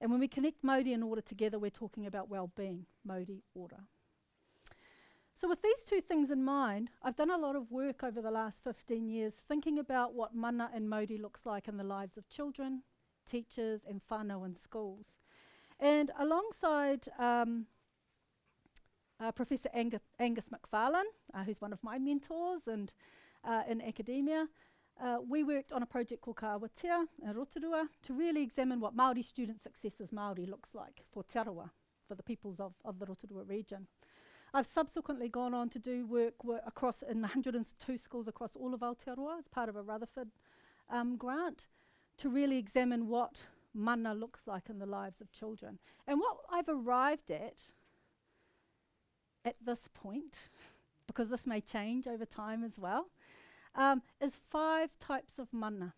And when we connect Mauri and order together, we're talking about well-being, Mauri, order. So with these two things in mind, I've done a lot of work over the last 15 years thinking about what mana and Mauri looks like in the lives of children, teachers, and whānau in schools. And alongside Professor Angus McFarlane, who's one of my mentors and in academia, we worked on a project called Ka Awatea in Rotorua to really examine what Māori student success as Māori looks like for Te Arawa, for the peoples of the Rotorua region. I've subsequently gone on to do work across in 102 schools across all of Aotearoa as part of a Rutherford grant to really examine what mana looks like in the lives of children. And what I've arrived at this point, because this may change over time as well, is 5 types of mana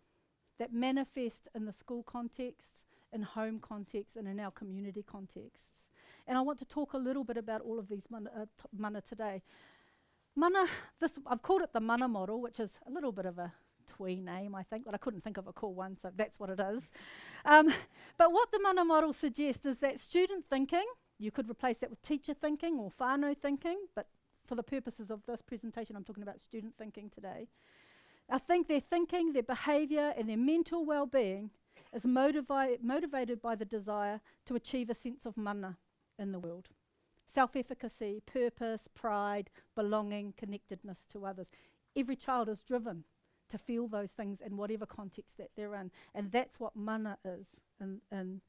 that manifest in the school context, in home context, and in our community contexts. And I want to talk a little bit about all of these mana today. Mana, I've called it the mana model, which is a little bit of a twee name, I think, but I couldn't think of a cool one, so that's what it is. But what the mana model suggests is that student thinking, you could replace that with teacher thinking or whānau thinking, but for the purposes of this presentation, I'm talking about student thinking today. I think their thinking, their behaviour, and their mental well-being is motivated by the desire to achieve a sense of mana in the world. Self-efficacy, purpose, pride, belonging, connectedness to others. Every child is driven to feel those things in whatever context that they're in, and that's what mana is in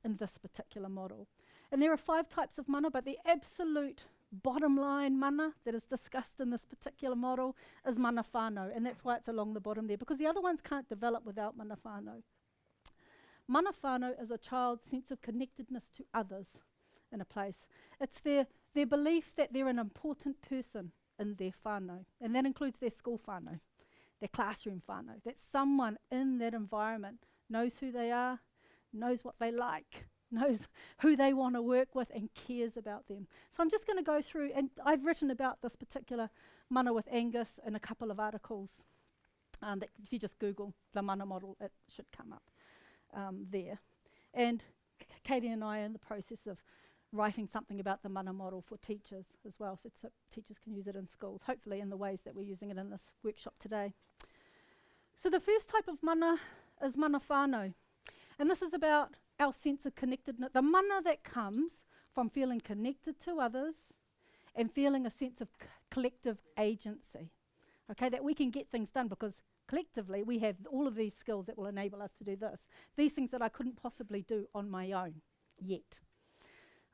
this particular model. And there are 5 types of mana, but the absolute bottom line mana that is discussed in this particular model is mana whānau, and that's why it's along the bottom there, because the other ones can't develop without mana whānau. Mana whānau is a child's sense of connectedness to others in a place. It's their belief that they're an important person in their whānau, and that includes their school whānau, their classroom whānau, that someone in that environment knows who they are, knows what they like, knows who they want to work with and cares about them. So I'm just going to go through, and I've written about this particular mana with Angus in a couple of articles. That if you just Google the mana model, it should come up there. And Katie and I are in the process of writing something about the mana model for teachers as well, so teachers can use it in schools, hopefully in the ways that we're using it in this workshop today. So the first type of mana is mana whānau, and this is about our sense of connectedness, the mana that comes from feeling connected to others and feeling a sense of collective agency. Okay, that we can get things done because collectively we have all of these skills that will enable us to do this. These things that I couldn't possibly do on my own yet.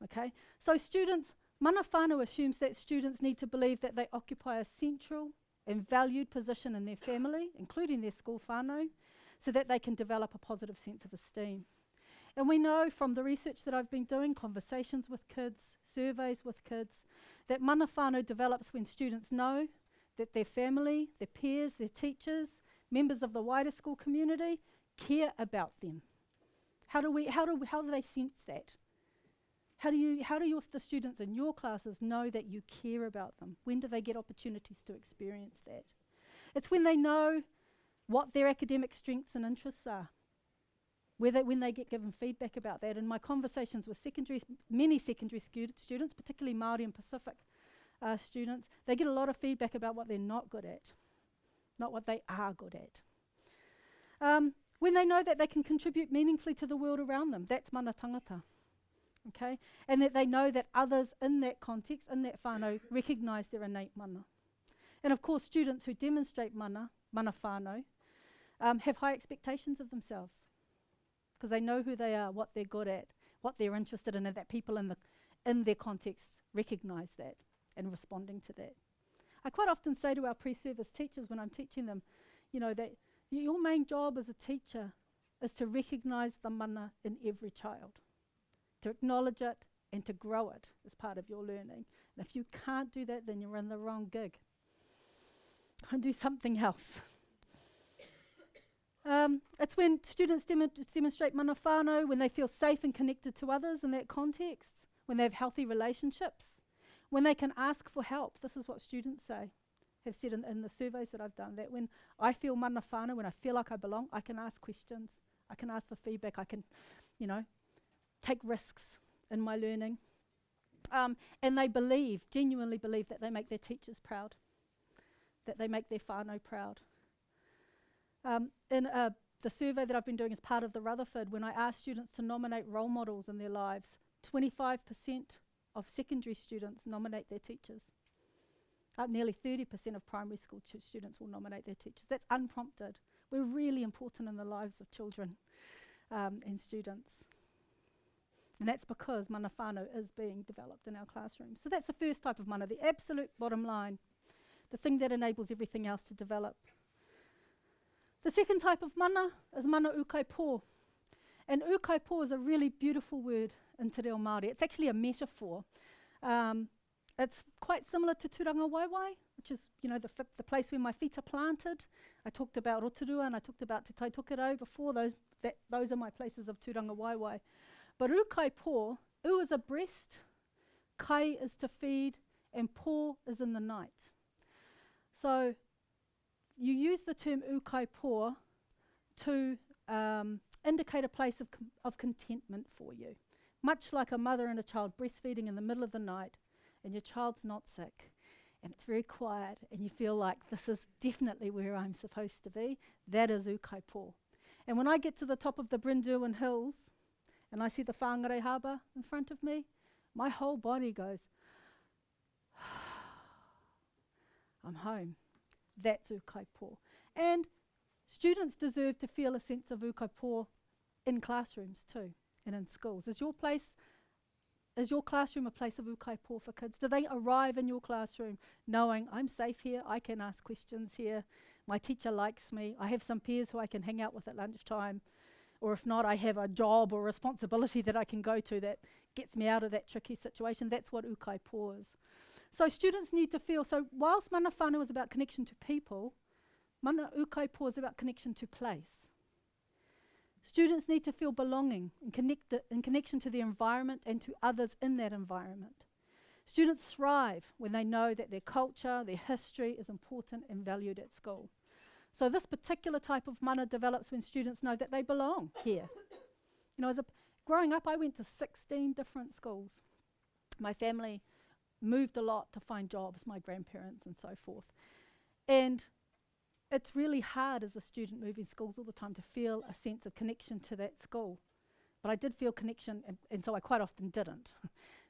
Okay, so students, mana whānau assumes that students need to believe that they occupy a central and valued position in their family, including their school whānau, so that they can develop a positive sense of esteem. And we know from the research that I've been doing, conversations with kids, surveys with kids, that mana whānau develops when students know that their family, their peers, their teachers, members of the wider school community care about them. How do they sense that? How do the students in your classes know that you care about them? When do they get opportunities to experience that? It's when they know what their academic strengths and interests are, when they get given feedback about that. In my conversations with many secondary students, particularly Mauri and Pacific students, they get a lot of feedback about what they're not good at, not what they are good at. When they know that they can contribute meaningfully to the world around them, that's mana tangata. Okay, and that they know that others in that context, in that whānau, recognise their innate mana. And of course, students who demonstrate mana whānau, have high expectations of themselves because they know who they are, what they're good at, what they're interested in, and that people in their context recognise that and responding to that. I quite often say to our pre-service teachers when I'm teaching them, that your main job as a teacher is to recognise the mana in every child, to acknowledge it and to grow it as part of your learning. And if you can't do that, then you're in the wrong gig. And do something else. It's when students demonstrate mana whānau, when they feel safe and connected to others in that context, when they have healthy relationships, when they can ask for help. This is what students have said in the surveys that I've done, that when I feel mana whānau, when I feel like I belong, I can ask questions, I can ask for feedback, I can, take risks in my learning. And they genuinely believe that they make their teachers proud, that they make their whānau proud. In the survey that I've been doing as part of the Rutherford, when I asked students to nominate role models in their lives, 25% of secondary students nominate their teachers. Nearly 30% of primary school students will nominate their teachers. That's unprompted. We're really important in the lives of children and students. And that's because mana whānau is being developed in our classrooms. So that's the first type of mana, the absolute bottom line, the thing that enables everything else to develop. The second type of mana is mana ukaipo. And ukaipo is a really beautiful word in Te Reo Māori. It's actually a metaphor. It's quite similar to Turanga Waiwai, which is, the place where my feet are planted. I talked about Rotorua and I talked about Te Taitokero before. Those are my places of Turanga Waiwai. But ukaipo, u is a breast, kai is to feed, and po is in the night. So you use the term ukaipo to indicate a place of contentment for you. Much like a mother and a child breastfeeding in the middle of the night, and your child's not sick, and it's very quiet, and you feel like this is definitely where I'm supposed to be. That is ukaipo. And when I get to the top of the Brynderwyr Hills and I see the Whangarei Harbour in front of me, my whole body goes, I'm home. That's ukaipo. And students deserve to feel a sense of ukaipo in classrooms too, and in schools. Is your classroom a place of ukaipo for kids? Do they arrive in your classroom knowing I'm safe here, I can ask questions here, my teacher likes me, I have some peers who I can hang out with at lunchtime, or if not, I have a job or responsibility that I can go to that gets me out of that tricky situation? That's what ukaipo is. So students need to feel, so whilst mana whānau is about connection to people, mana ukaipo is about connection to place. Students need to feel belonging and connected in connection to the environment and to others in that environment. Students thrive when they know that their culture, their history is important and valued at school. So this particular type of mana develops when students know that they belong here. You know, growing up, I went to 16 different schools. My family moved a lot to find jobs, my grandparents and so forth. And it's really hard as a student moving schools all the time to feel a sense of connection to that school. But I did feel connection, and so I quite often didn't.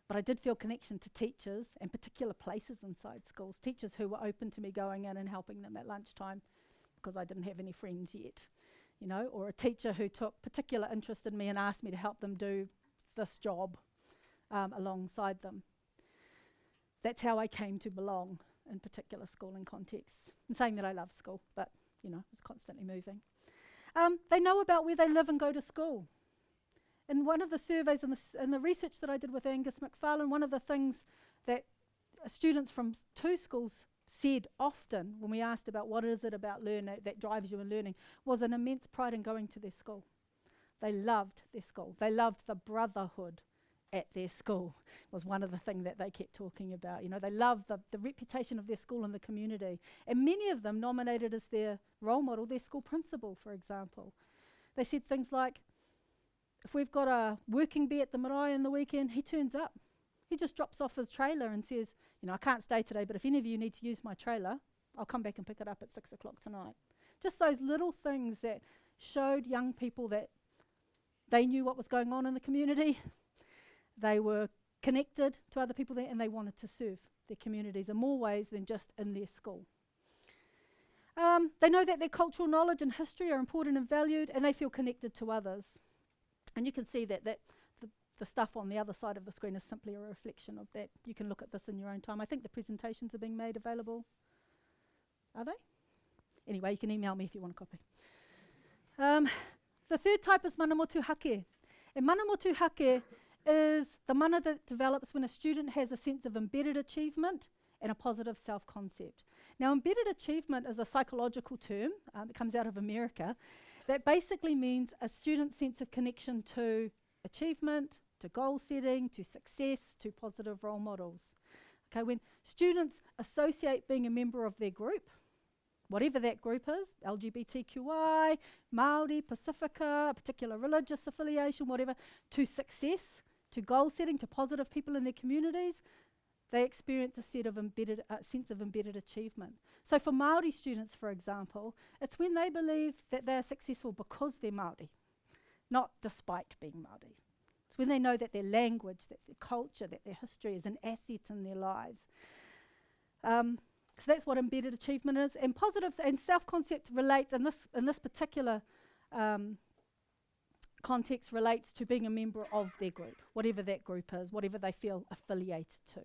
But I did feel connection to teachers and particular places inside schools, teachers who were open to me going in and helping them at lunchtime because I didn't have any friends yet, you know, or a teacher who took particular interest in me and asked me to help them do this job alongside them. That's how I came to belong in particular schooling contexts. I'm saying that I love school, but, you know, I was constantly moving. They know about where they live and go to school. In one of the surveys and the research that I did with Angus McFarlane, one of the things that students from 2 schools said often when we asked about what is it about learning that drives you in learning was an immense pride in going to their school. They loved their school. They loved the brotherhood at their school was one of the things that they kept talking about. You know, they loved the reputation of their school in the community. And many of them nominated as their role model their school principal, for example. They said things like, if we've got a working bee at the marae in the weekend, he turns up. He just drops off his trailer and says, you know, I can't stay today, but if any of you need to use my trailer, I'll come back and pick it up at 6 o'clock tonight. Just those little things that showed young people that they knew what was going on in the community. They were connected to other people there and they wanted to serve their communities in more ways than just in their school. They know that their cultural knowledge and history are important and valued, and they feel connected to others. And you can see that the stuff on the other side of the screen is simply a reflection of that. You can look at this in your own time. I think the presentations are being made available. Are they? Anyway, you can email me if you want a copy. The third type is mana motuhake. And mana motuhake is the mana that develops when a student has a sense of embedded achievement and a positive self-concept. Now, embedded achievement is a psychological term that comes out of America that basically means a student's sense of connection to achievement, to goal setting, to success, to positive role models. Okay, when students associate being a member of their group, whatever that group is, LGBTQI, Mauri, Pacifica, a particular religious affiliation, whatever, to success, to goal setting, to positive people in their communities, they experience a sense of embedded achievement. So for Māori students, for example, it's when they believe that they're successful because they're Māori, not despite being Māori. It's when they know that their language, that their culture, that their history is an asset in their lives. So that's what embedded achievement is. And positive and self-concept relates, in this particular context, relates to being a member of their group, whatever that group is, whatever they feel affiliated to,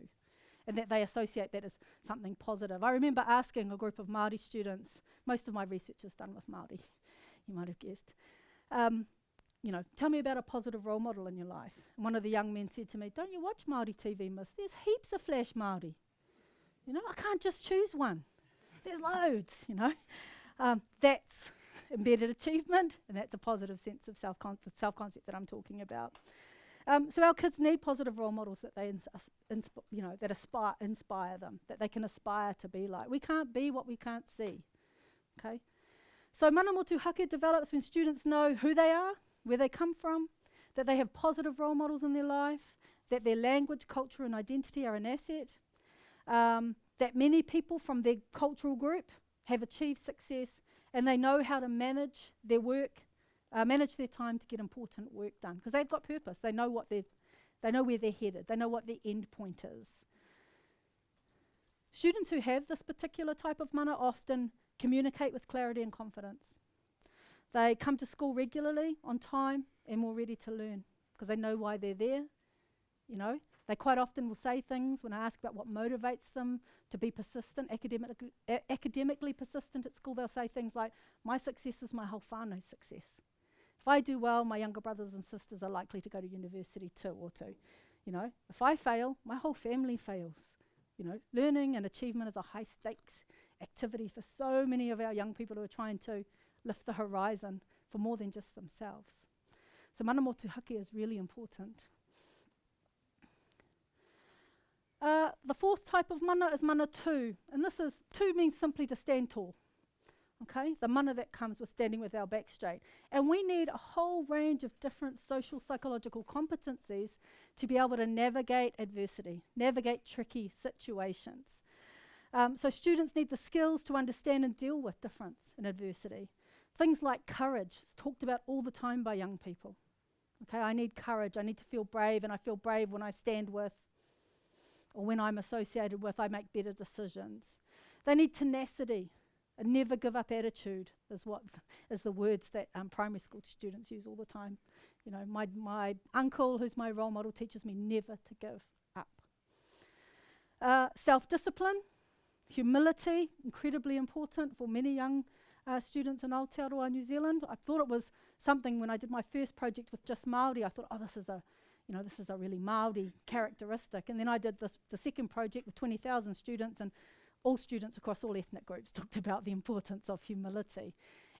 and that they associate that as something positive. I remember asking a group of Māori students, most of my research is done with Māori, you might have guessed, you know, tell me about a positive role model in your life. And one of the young men said to me, don't you watch Māori TV, miss? There's heaps of flash Māori. You know, I can't just choose one. There's loads, you know. That's embedded achievement, and that's a positive sense of self-concept that I'm talking about. So our kids need positive role models that they inspire them, that they can aspire to be like. We can't be what we can't see. Okay. So mana motuhake develops when students know who they are, where they come from, that they have positive role models in their life, that their language, culture, and identity are an asset. That many people from their cultural group have achieved success and they know how to manage their work, manage their time to get important work done, because they've got purpose. They know they know where they're headed. They know what their end point is. Students who have this particular type of mana often communicate with clarity and confidence. They come to school regularly, on time, and more ready to learn, because they know why they're there. You know, they quite often will say things when I ask about what motivates them to be persistent, academically persistent at school. They'll say things like, my success is my whole whānau's success. If I do well, my younger brothers and sisters are likely to go to university too. You know, if I fail, my whole family fails. You know, learning and achievement is a high stakes activity for so many of our young people who are trying to lift the horizon for more than just themselves. So mana motuhake is really important. The fourth type of mana is mana tū, and tū means simply to stand tall. Okay, the mana that comes with standing with our back straight. And we need a whole range of different social psychological competencies to be able to navigate adversity, navigate tricky situations. So students need the skills to understand and deal with difference and adversity. Things like courage is talked about all the time by young people. Okay, I need courage, I need to feel brave, and I feel brave when I stand with, or when I'm associated with, I make better decisions. They need tenacity. A never give up attitude is the words that primary school students use all the time. You know, my uncle, who's my role model, teaches me never to give up. Self-discipline, humility, incredibly important for many young students in Aotearoa, New Zealand. I thought it was something when I did my first project with just Mauri. I thought, this is a really Maori characteristic. And then I did the second project with 20,000 students, and all students across all ethnic groups talked about the importance of humility.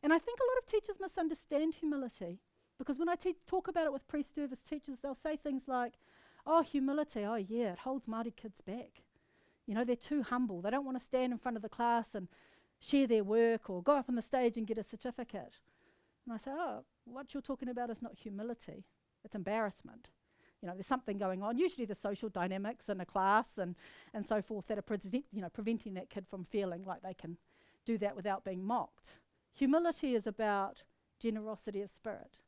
And I think a lot of teachers misunderstand humility, because when I talk about it with pre-service teachers, they'll say things like, humility, yeah, it holds Māori kids back. You know, they're too humble. They don't want to stand in front of the class and share their work or go up on the stage and get a certificate. And I say, what you're talking about is not humility, it's embarrassment. You know, there's something going on, usually the social dynamics in a class and so forth that are preventing that kid from feeling like they can do that without being mocked. Humility is about generosity of spirit.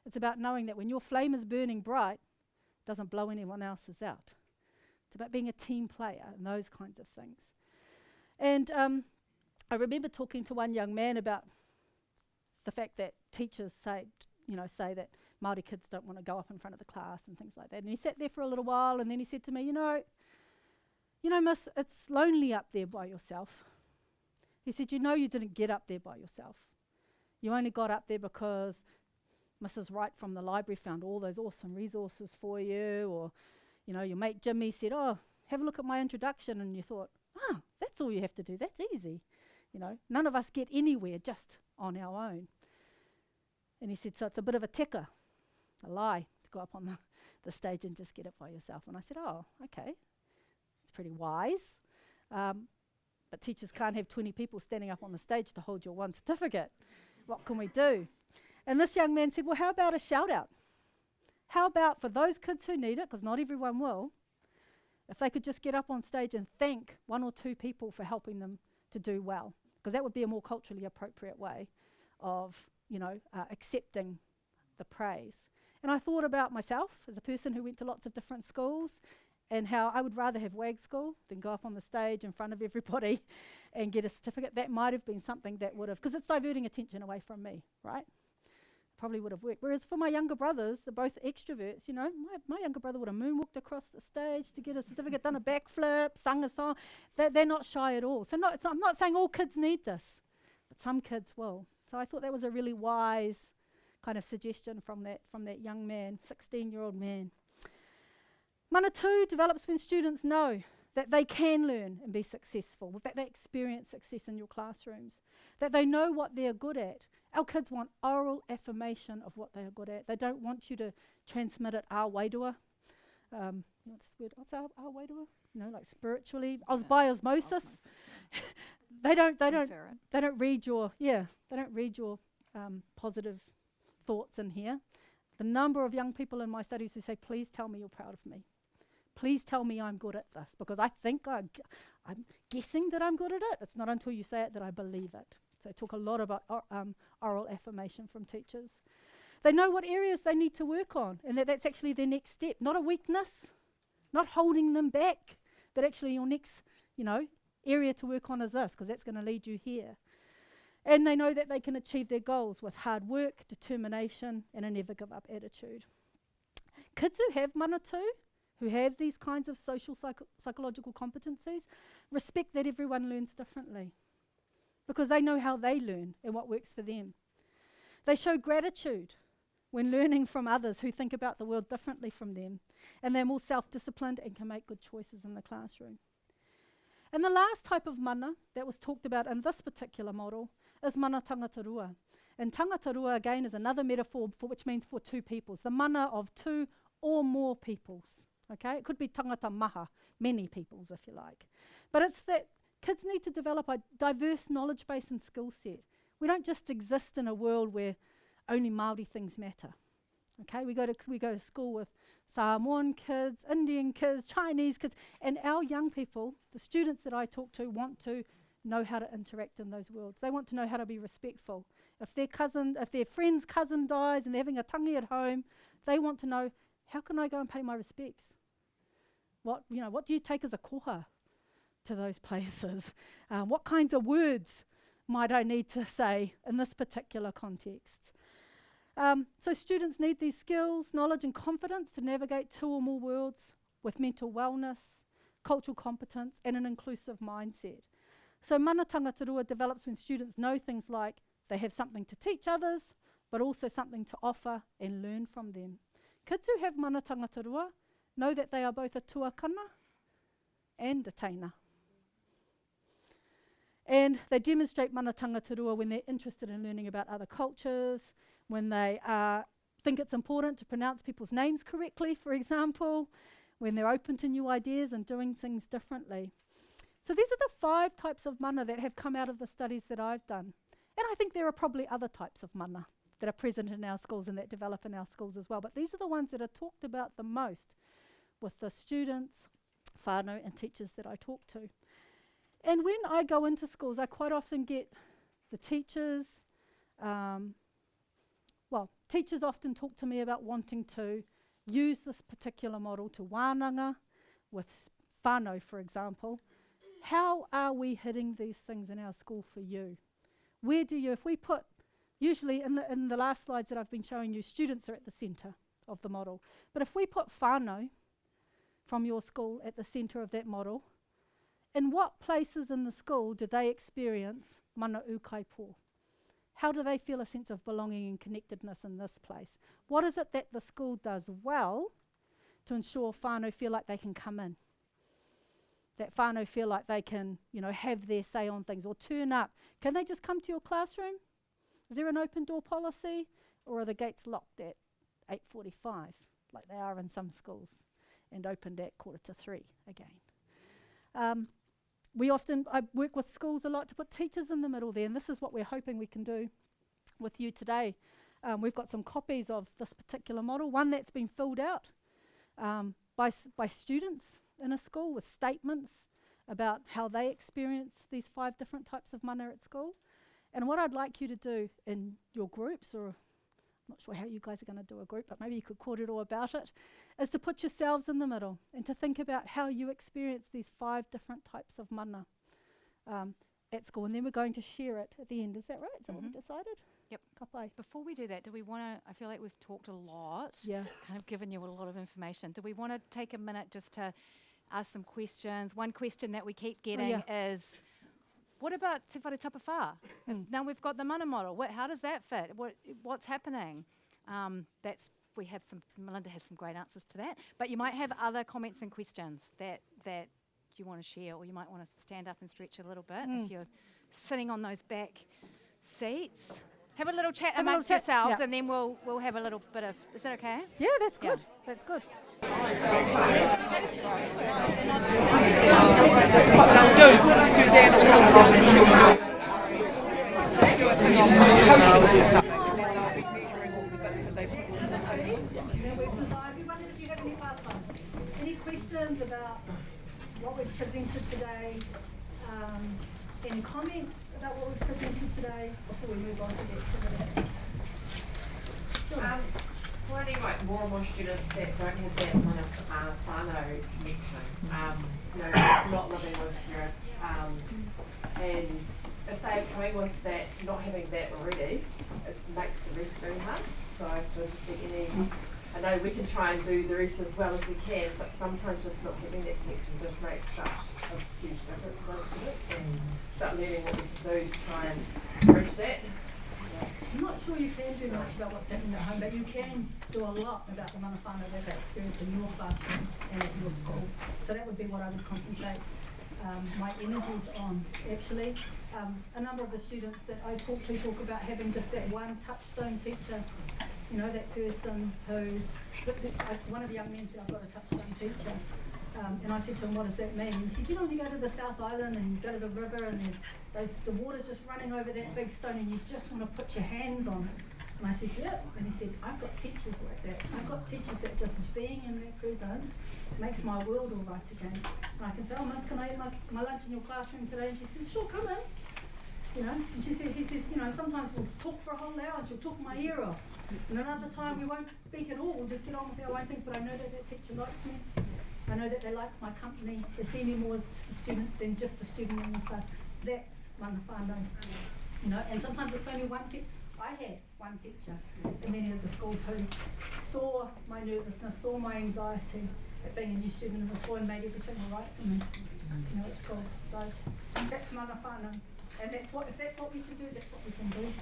It's about knowing that when your flame is burning bright, it doesn't blow anyone else's out. It's about being a team player and those kinds of things. And I remember talking to one young man about the fact that teachers say that Māori kids don't want to go up in front of the class and things like that. And he sat there for a little while, and then he said to me, you know, miss, it's lonely up there by yourself. He said, you didn't get up there by yourself. You only got up there because Mrs. Wright from the library found all those awesome resources for you, or, your mate Jimmy said, have a look at my introduction, and you thought, that's all you have to do, that's easy. None of us get anywhere just on our own. And he said, so it's a bit of a ticker, a lie, to go up on the stage and just get it by yourself. And I said, okay, it's pretty wise. But teachers can't have 20 people standing up on the stage to hold your one certificate. What can we do? And this young man said, well, how about a shout out? How about for those kids who need it, because not everyone will, if they could just get up on stage and thank one or two people for helping them to do well, because that would be a more culturally appropriate way of accepting the praise. And I thought about myself as a person who went to lots of different schools, and how I would rather have WAG school than go up on the stage in front of everybody and get a certificate. That might have been something that would have, because it's diverting attention away from me, right? Probably would have worked. Whereas for my younger brothers, they're both extroverts, my younger brother would have moonwalked across the stage to get a certificate, done a backflip, sung a song. They're not shy at all. So I'm not saying all kids need this, but some kids will. So I thought that was a really wise kind of suggestion from that young man, 16-year-old man. Mana tū develops when students know that they can learn and be successful, that they experience success in your classrooms, that they know what they're good at. Our kids want oral affirmation of what they are good at. They don't want you to transmit it our wairua. What's the word? What's our wairua? Like spiritually, by osmosis. They don't read your positive thoughts in here. The number of young people in my studies who say, please tell me you're proud of me. Please tell me I'm good at this, because I think I'm guessing that I'm good at it. It's not until you say it that I believe it. So talk a lot about oral affirmation from teachers. They know what areas they need to work on, and that's actually their next step. Not a weakness, not holding them back, but actually your next, area to work on is this, because that's going to lead you here. And they know that they can achieve their goals with hard work, determination, and a never give up attitude. Kids who have manatū, who have these kinds of social psychological competencies, respect that everyone learns differently, because they know how they learn and what works for them. They show gratitude when learning from others who think about the world differently from them, and they're more self-disciplined and can make good choices in the classroom. And the last type of mana that was talked about in this particular model is Mana Tangatarua. And Tangatarua, again, is another metaphor for which means for two peoples, the mana of two or more peoples. Okay, it could be tangata maha, many peoples if you like. But it's that kids need to develop a diverse knowledge base and skill set. We don't just exist in a world where only Māori things matter. Okay, we go to school with Samoan kids, Indian kids, Chinese kids, and our young people, the students that I talk to, want to know how to interact in those worlds. They want to know how to be respectful. If their friend's cousin dies and they're having a tangi at home, they want to know, how can I go and pay my respects? What do you take as a koha to those places? What kinds of words might I need to say in this particular context? So students need these skills, knowledge and confidence to navigate two or more worlds with mental wellness, cultural competence and an inclusive mindset. So Mana Tangatarua develops when students know things like they have something to teach others, but also something to offer and learn from them. Kids who have Mana Tangatarua know that they are both a tuakana and a teina. And they demonstrate Mana Tangatarua when they're interested in learning about other cultures, when they think it's important to pronounce people's names correctly, for example, when they're open to new ideas and doing things differently. So these are the 5 types of mana that have come out of the studies that I've done. And I think there are probably other types of mana that are present in our schools and that develop in our schools as well. But these are the ones that are talked about the most with the students, whānau and teachers that I talk to. And when I go into schools, I quite often get the teachers, teachers often talk to me about wanting to use this particular model to wānanga with whānau, for example. How are we hitting these things in our school for you? Where do you, if we put, usually in the last slides that I've been showing you, students are at the centre of the model. But if we put whānau from your school at the centre of that model, in what places in the school do they experience mana ukaipo? How do they feel a sense of belonging and connectedness in this place? What is it that the school does well to ensure whānau feel like they can come in? That whānau feel like they can, have their say on things or turn up. Can they just come to your classroom? Is there an open door policy? Or are the gates locked at 8:45, like they are in some schools, and opened at 2:45 again? I work with schools a lot to put teachers in the middle there, and this is what we're hoping we can do with you today. We've got some copies of this particular model, one that's been filled out by students in a school with statements about how they experience these 5 different types of mana at school. And what I'd like you to do in your groups, or I'm not sure how you guys are going to do a group, but maybe you could kōrero about it, is to put yourselves in the middle and to think about how you experience these 5 different types of mana at school. And then we're going to share it at the end. Is that right? Is that what we decided? Yep. Kapai. Before we do that, do we want to, I feel like we've talked a lot, kind of given you a lot of information. Do we want to take a minute just to ask some questions? One question that we keep getting is, what about Te Whare Tapawhā? Now we've got the mana model. How does that fit? What's happening? Melinda has some great answers to that. But you might have other comments and questions that you want to share, or you might want to stand up and stretch a little bit if you're sitting on those back seats. Have a little chat amongst yourselves, and then we'll have a little bit of. Is that okay? Yeah, that's good. That's good. Any questions about what we've presented today? Any comments? about what we've presented today before we move on to the activity? Finding like more and more students that don't have that kind of whānau connection, not living with parents, and if they're coming with that, not having that already, it makes the rest very hard. So I suppose if there any, I know we can try and do the rest as well as we can, but sometimes just not having that connection just makes such a huge difference for those students, and start learning what we can do to try and bridge that. I'm not sure you can do much about what's happening at home, but you can do a lot about the mana whānau that they experience in your classroom and at your school. So that would be what I would concentrate my energies on, actually. A number of the students that I talk about having just that one touchstone teacher, that person who, one of the young men said, I've got a touchstone teacher. And I said to him, what does that mean? And he said, when you go to the South Island and you go to the river and the water's just running over that big stone and you just want to put your hands on it. And I said, yeah. And he said, I've got teachers like that. I've got teachers that just being in that presence makes my world all right again. And I can say, oh, miss, can I eat my lunch in your classroom today? And she says, sure, come in. And he says, sometimes we'll talk for a whole hour and she'll talk my ear off. And another time we won't speak at all, we'll just get on with our own things, but I know that teacher likes me. I know that they like my company, they see me more as just a student than just a student in the class. That's mana whānau. And sometimes it's only one teacher. I had one teacher in many of the schools who saw my nervousness, saw my anxiety at being a new student in the school and made everything all right for me. It's cool. So that's mana whānau. And if that's what we can do, that's what we can do.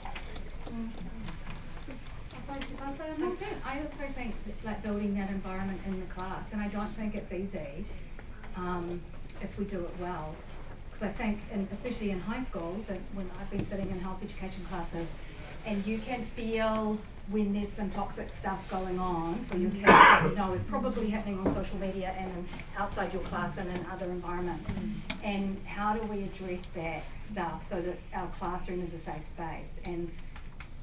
I also think that building that environment in the class, and I don't think it's easy if we do it well. Because I think, especially in high schools, and when I've been sitting in health education classes, and you can feel when there's some toxic stuff going on for your kids that is probably happening on social media and outside your class and in other environments. And how do we address that stuff so that our classroom is a safe space? And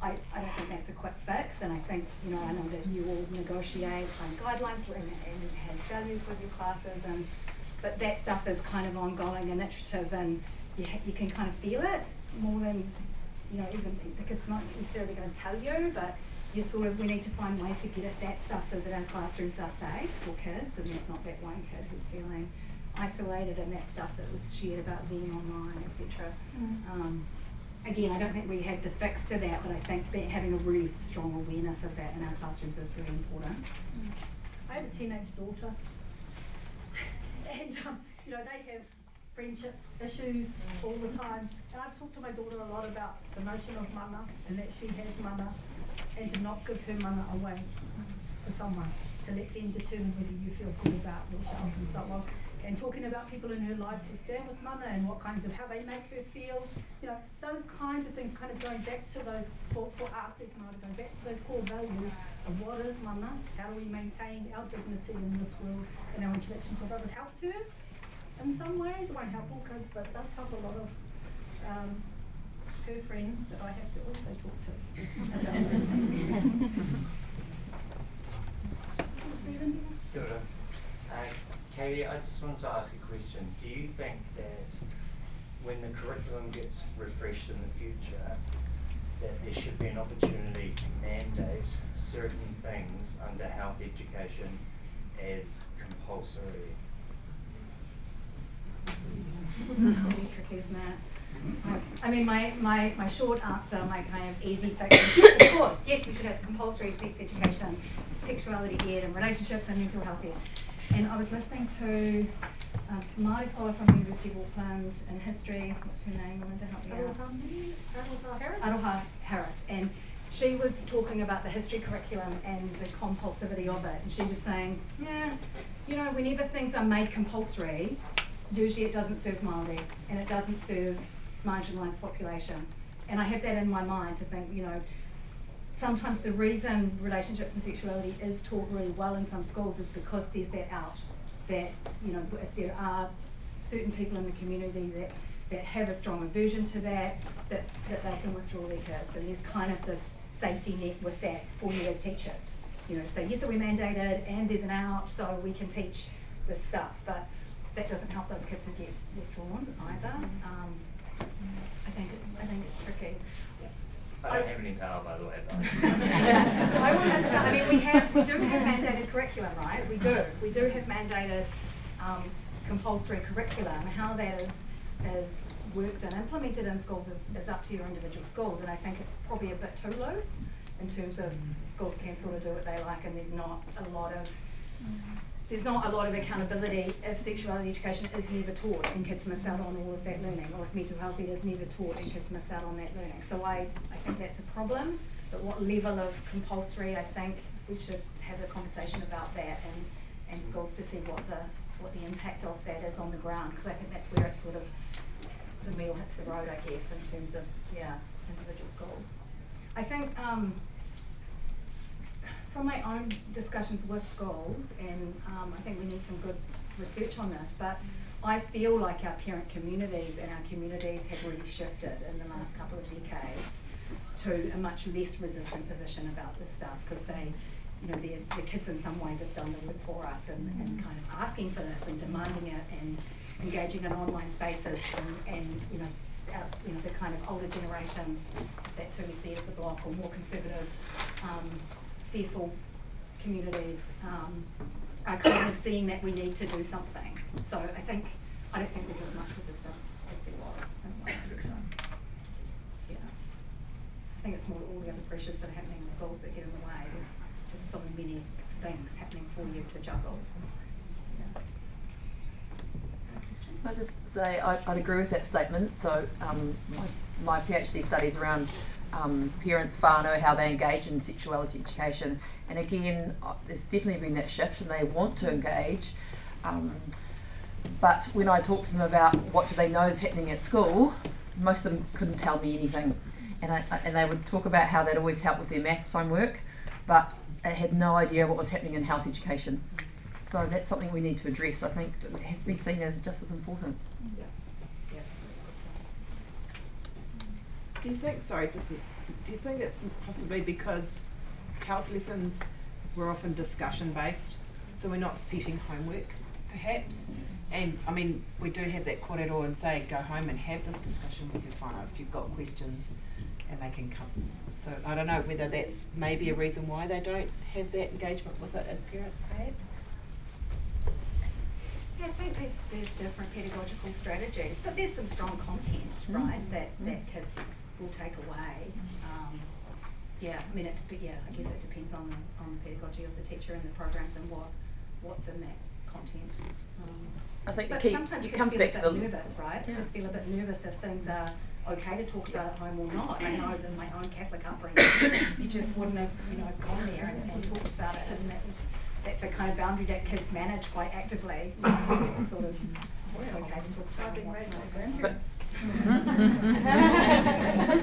I don't think that's a quick fix, and I think, I know that you all negotiate guidelines and have values with your classes, but that stuff is kind of ongoing initiative, and you can kind of feel it more than, even the kids not necessarily going to tell you, but we need to find ways to get at that stuff so that our classrooms are safe for kids, and there's not that one kid who's feeling isolated and that stuff that was shared about being online, etc. Again, I don't think we have the fix to that, but I think having a really strong awareness of that in our classrooms is really important. I have a teenage daughter, and they have friendship issues all the time. And I've talked to my daughter a lot about the notion of mana and that she has mana, and to not give her mana away to someone, to let them determine whether you feel good about yourself and so on. And talking about people in her lives who stand with mana and how they make her feel, those kinds of things, kind of going back to those, for us as Māori, going back to those core values of what is mana, how do we maintain our dignity in this world and our interactions with others, helps her in some ways. It won't help all kids, but it does help a lot of her friends that I have to also talk to about those things. Stephen? Kia ora. Katie, I just wanted to ask a question. Do you think that when the curriculum gets refreshed in the future, that there should be an opportunity to mandate certain things under health education as compulsory? This is really tricky, isn't it? I mean, my short answer, my kind of easy fix is yes, of course. Yes, we should have compulsory sex education, sexuality ed, and relationships and mental health ed. And I was listening to a Māori scholar from the University of Auckland in history. What's her name? Melinda, help me out. Aroha Harris. And she was talking about the history curriculum and the compulsivity of it. And she was saying, whenever things are made compulsory, usually it doesn't serve Māori and it doesn't serve marginalised populations. And I have that in my mind to think, sometimes the reason relationships and sexuality is taught really well in some schools is because there's that out, that, if there are certain people in the community that have a strong aversion to that they can withdraw their kids. And there's kind of this safety net with that for you as teachers. To say, yes, we're mandated and there's an out, so we can teach this stuff. But that doesn't help those kids who get withdrawn either. I think it's tricky. I don't have any power, by the way, but I want us to, I mean, we do have mandated curriculum, right? We do have mandated compulsory curriculum. How that is worked and implemented in schools is up to your individual schools, and I think it's probably a bit too loose in terms of schools can sort of do what they like, and there's not a lot of accountability if sexuality education is never taught and kids miss out on all of that learning, or if mental health is never taught and kids miss out on that learning. So I think that's a problem, but what level of compulsory, I think we should have a conversation about that and schools to see what the impact of that is on the ground, because I think that's where it's sort of, the wheel hits the road, I guess, in terms of, individual schools. I think, from my own discussions with schools, and I think we need some good research on this, but I feel like our parent communities and our communities have really shifted in the last couple of decades to a much less resistant position about this stuff, because they, the kids in some ways have done the work for us and kind of asking for this and demanding it and engaging in online spaces and the kind of older generations, that's who we see as the bloc, or more conservative, fearful communities are kind of seeing that we need to do something. So I don't think there's as much resistance as there was in one direction. Yeah. I think it's more all the other pressures that are happening in schools that get in the way. There's so many things happening for you to juggle. Yeah. I'll just say I'd agree with that statement. So my PhD studies around parents, whānau, how they engage in sexuality education, and again there's definitely been that shift and they want to engage, but when I talk to them about what do they know is happening at school, most of them couldn't tell me anything, and they would talk about how that always helped with their maths homework, but they had no idea what was happening in health education. So that's something we need to address. I think it has to be seen as just as important. Yeah. Do you think, do you think it's possibly because health lessons were often discussion based, so we're not setting homework perhaps? And I mean, we do have that korero and say, go home and have this discussion with your whānau if you've got questions, and they can come. So I don't know whether that's maybe a reason why they don't have that engagement with it as parents perhaps. Yeah, I think there's different pedagogical strategies, but there's some strong content, right, that kids will take away. I mean, I guess it depends on the pedagogy of the teacher and the programs and what's in that content. I think but the key, sometimes it kids comes feel back a to bit the nervous, right? Yeah. Kids feel a bit nervous if things are okay to talk about at home or not. I know that in my own Catholic upbringing, you just wouldn't have, gone there and talked about it, and that's a kind of boundary that kids manage quite actively. It's sort of what's okay to talk about and what's not.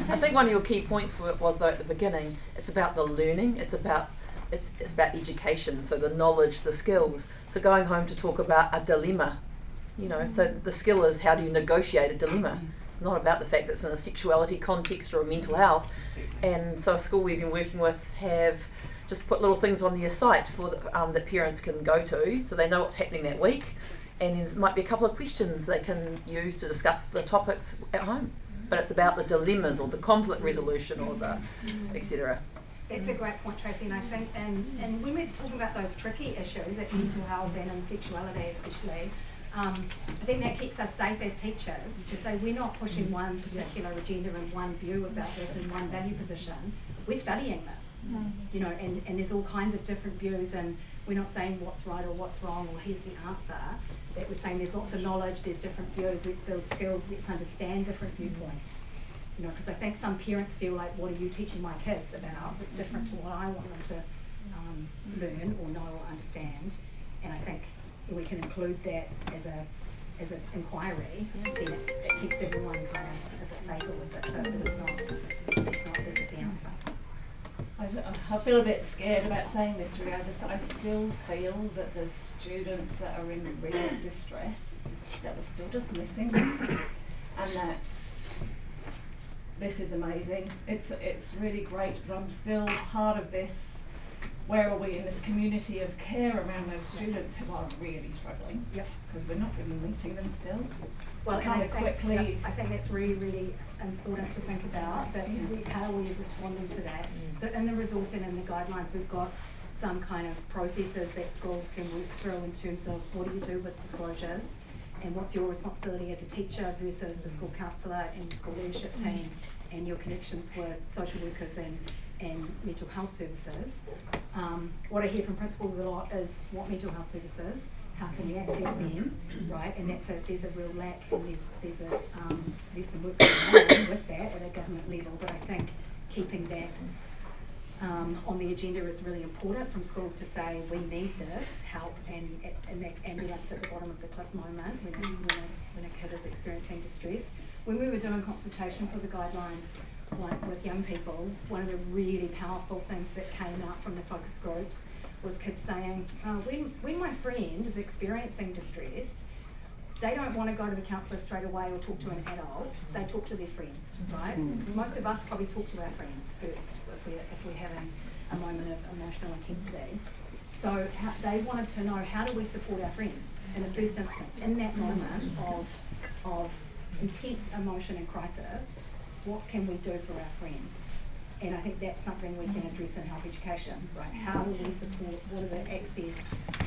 I think one of your key points was though at the beginning, it's about the learning, it's about education, so the knowledge, the skills. So going home to talk about a dilemma, so the skill is how do you negotiate a dilemma. It's not about the fact that it's in a sexuality context or a mental health. And so a school we've been working with have just put little things on their site for that parents can go to, so they know what's happening that week, and there might be a couple of questions they can use to discuss the topics at home. But it's about the dilemmas or the conflict resolution or the etc. That's a great point, Tracy, and I think, and when we're talking about those tricky issues at mental health and in sexuality especially, I think that keeps us safe as teachers to say we're not pushing one particular agenda and one view about this and one value position. We're studying this, and there's all kinds of different views, and we're not saying what's right or what's wrong or here's the answer. That we're saying there's lots of knowledge, there's different views, let's build skills, let's understand different viewpoints. Because I think some parents feel like, what are you teaching my kids about? It's different to what I want them to learn or know or understand. And I think we can include that as an inquiry, then it keeps everyone kind of a bit safer with it, but it's not this is the answer. I feel a bit scared about saying this really. I still feel that there's students that are in real distress, that we're still dismissing them, and that this is amazing. It's really great, but I'm still part of this. Where are we in this community of care around those students who are really struggling? Yep. Because we're not really meeting them still. Well, and kind I of think, quickly. I think that's really, really important to think about, that how are we responding to that? So in the resource and in the guidelines, we've got some kind of processes that schools can work through in terms of what do you do with disclosures and what's your responsibility as a teacher versus the school counsellor and the school leadership team and your connections with social workers and mental health services. What I hear from principals a lot is what mental health services, how can you access them, right? And there's a real lack, and there's some work going on with that at a government level, but I think keeping that on the agenda is really important from schools to say we need this help and that ambulance at the bottom of the cliff moment when a kid is experiencing distress. When we were doing consultation for the guidelines with young people, one of the really powerful things that came out from the focus groups was kids saying, when my friend is experiencing distress, they don't want to go to the counsellor straight away or talk to an adult, they talk to their friends, right? Most of us probably talk to our friends first if we're having a moment of emotional intensity. So they wanted to know, how do we support our friends in the first instance, in that moment of intense emotion and crisis, what can we do for our friends? And I think that's something we can address in health education, right? How do we support, what are the access,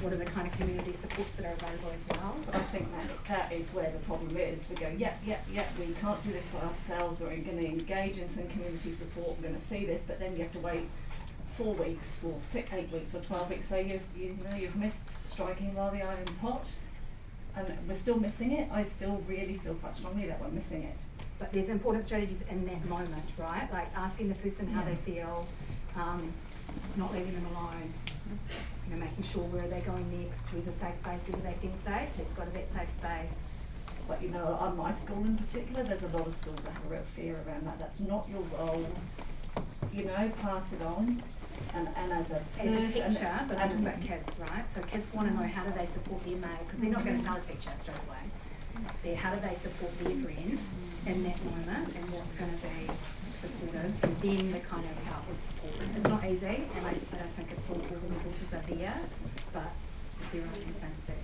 what are the kind of community supports that are available as well? But I think that is where the problem is. We go, we can't do this for ourselves, we're going to engage in some community support, we're going to see this, but then you have to wait 4 weeks, 8 weeks or 12 weeks, so you've missed striking while the iron's hot, and we're still missing it. I still really feel quite strongly that we're missing it. But there's important strategies in that moment, right? Like asking the person how they feel, not leaving them alone, making sure where are they going next, where's a safe space, where do they feel safe, let's go to that safe space. But on my school in particular, there's a lot of schools that have a real fear around that. That's not your role, pass it on. And as a teacher, but I'm talking about kids, right? So kids want to know, how do they support their mate, because they're not going to tell a teacher straight away. How do they support their friend in that moment, and what's going to be supportive, and then the kind of outward support. It's not easy, and I don't think it's all the resources are there, but there are some things that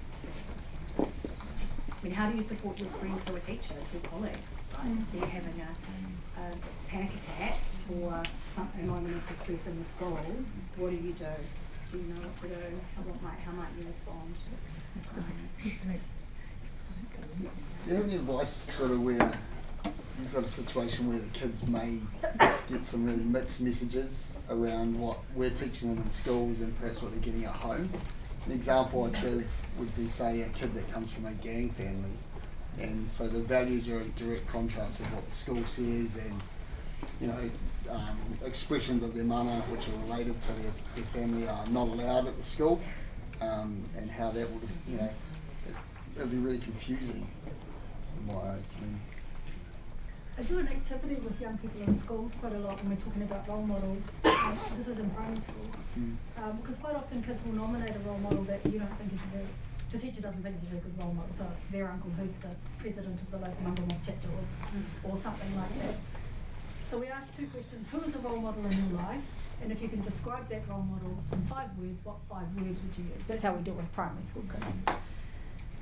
how do you support your friends who are teachers, your colleagues, right? They're having a panic attack or a moment of distress in the school. What do you do? Do you know what to do? How might you respond? Do you have any advice sort of where you've got a situation where the kids may get some really mixed messages around what we're teaching them in schools and perhaps what they're getting at home? An example I'd give would be, say, a kid that comes from a gang family, and so the values are in direct contrast with what the school says, and expressions of their mana which are related to their family are not allowed at the school, and how that would, it'd be really confusing in my eyes. I do an activity with young people in schools quite a lot when we're talking about role models. This is in primary schools. Because quite often kids will nominate a role model that you don't think is the teacher doesn't think is a very good role model, so it's their uncle who's the president of the local Mangomok chapter or something like that. So we ask 2 questions. Who is a role model in your life? And if you can describe that role model in 5 words, what 5 words would you use? That's how we do it with primary school kids.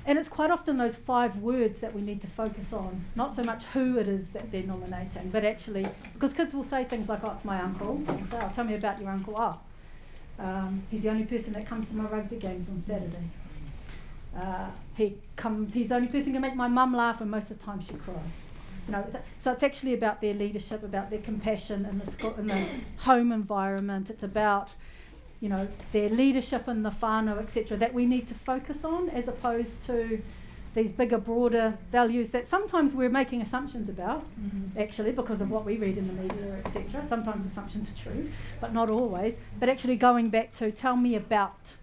And it's quite often those 5 words that we need to focus on, not so much who it is that they're nominating, but actually, because kids will say things like, oh, it's my uncle. They'll say, oh, tell me about your uncle. Oh, he's the only person that comes to my rugby games on Saturday. He's the only person who can make my mum laugh, and most of the time she cries. So it's actually about their leadership, about their compassion in the school, in the home environment. It's about their leadership in the whānau, etc., that we need to focus on, as opposed to these bigger, broader values that sometimes we're making assumptions about, actually, because of what we read in the media, etc. Sometimes assumptions are true, but not always. But actually going back to, tell me about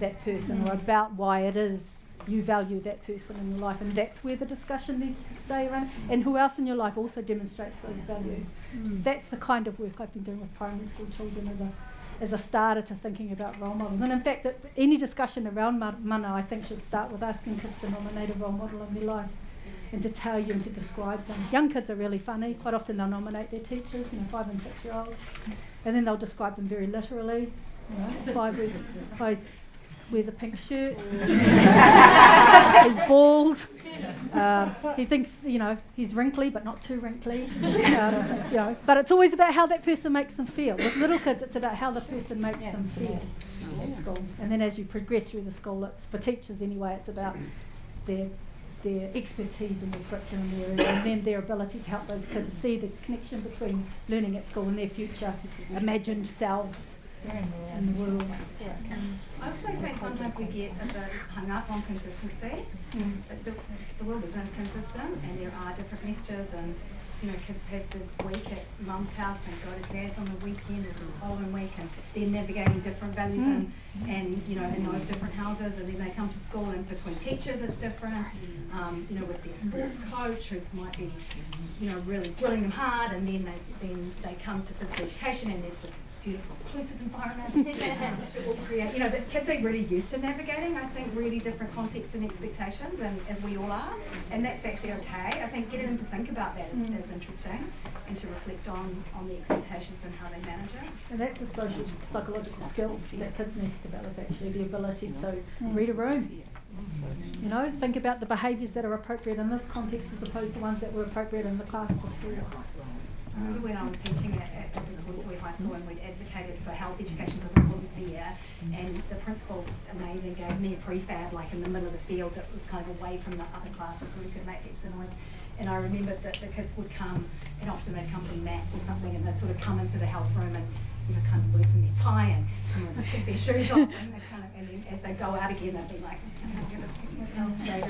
that person, or about why it is you value that person in your life, and that's where the discussion needs to stay around, and who else in your life also demonstrates those values. That's the kind of work I've been doing with primary school children as a starter to thinking about role models. And in fact, any discussion around mana, I think, should start with asking kids to nominate a role model in their life and to tell you and to describe them. Young kids are really funny. Quite often they'll nominate their teachers, 5 and 6 year olds, and then they'll describe them very literally, 5 words. wears a pink shirt, is bald. He thinks, he's wrinkly, but not too wrinkly. But it's always about how that person makes them feel. With little kids, it's about how the person makes them feel at school. And then as you progress through the school, it's for teachers anyway, it's about their expertise in the curriculum area, and then their ability to help those kids see the connection between learning at school and their future imagined selves in the world. I also think sometimes we get a bit hung up on consistency. The world is inconsistent, and there are different messages, and kids have the week at mum's house and go to dad's on the weekend or the following week, and they're navigating different values and in those different houses, and then they come to school, and between teachers it's different, with their sports coach who might be really drilling them hard, and then they come to physical education, and there's this beautiful inclusive environment to all create. The kids are really used to navigating, I think, really different contexts and expectations, and as we all are, and that's actually okay. I think getting them to think about that is interesting, and to reflect on the expectations and how they manage it. And that's a psychological skill that kids need to develop, actually, the ability to read a room. Think about the behaviours that are appropriate in this context as opposed to ones that were appropriate in the class before. I remember when I was teaching at the Toitoi High School, and we'd advocated for health education because it wasn't there, and the principal was amazing, gave me a prefab like in the middle of the field that was kind of away from the other classes where we could make X and Y's. And I remember that the kids would come, and often they'd come from maths or something, and they'd sort of come into the health room and kind of loosen their tie and put their shoes on, and then as they go out again, they'd be like, straight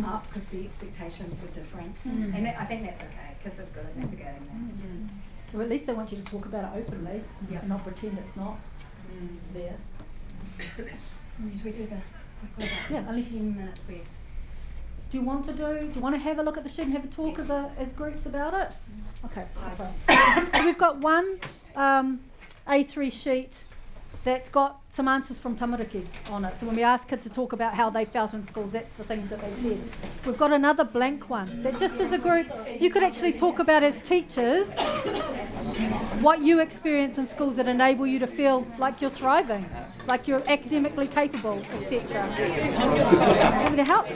up, because the expectations were different. And I think that's okay. Kids are good at navigating that. Or at least they want you to talk about it openly and not pretend it's not there. Should we do unless 10 minutes left. Do you want to have a look at the sheet and have a talk as groups about it? Okay. So we've got one A3 sheet that's got some answers from tamariki on it. So when we ask kids to talk about how they felt in schools, that's the things that they said. We've got another blank one that just as a group, you could actually talk about as teachers what you experience in schools that enable you to feel like you're thriving, like you're academically capable, etc. Want me to help?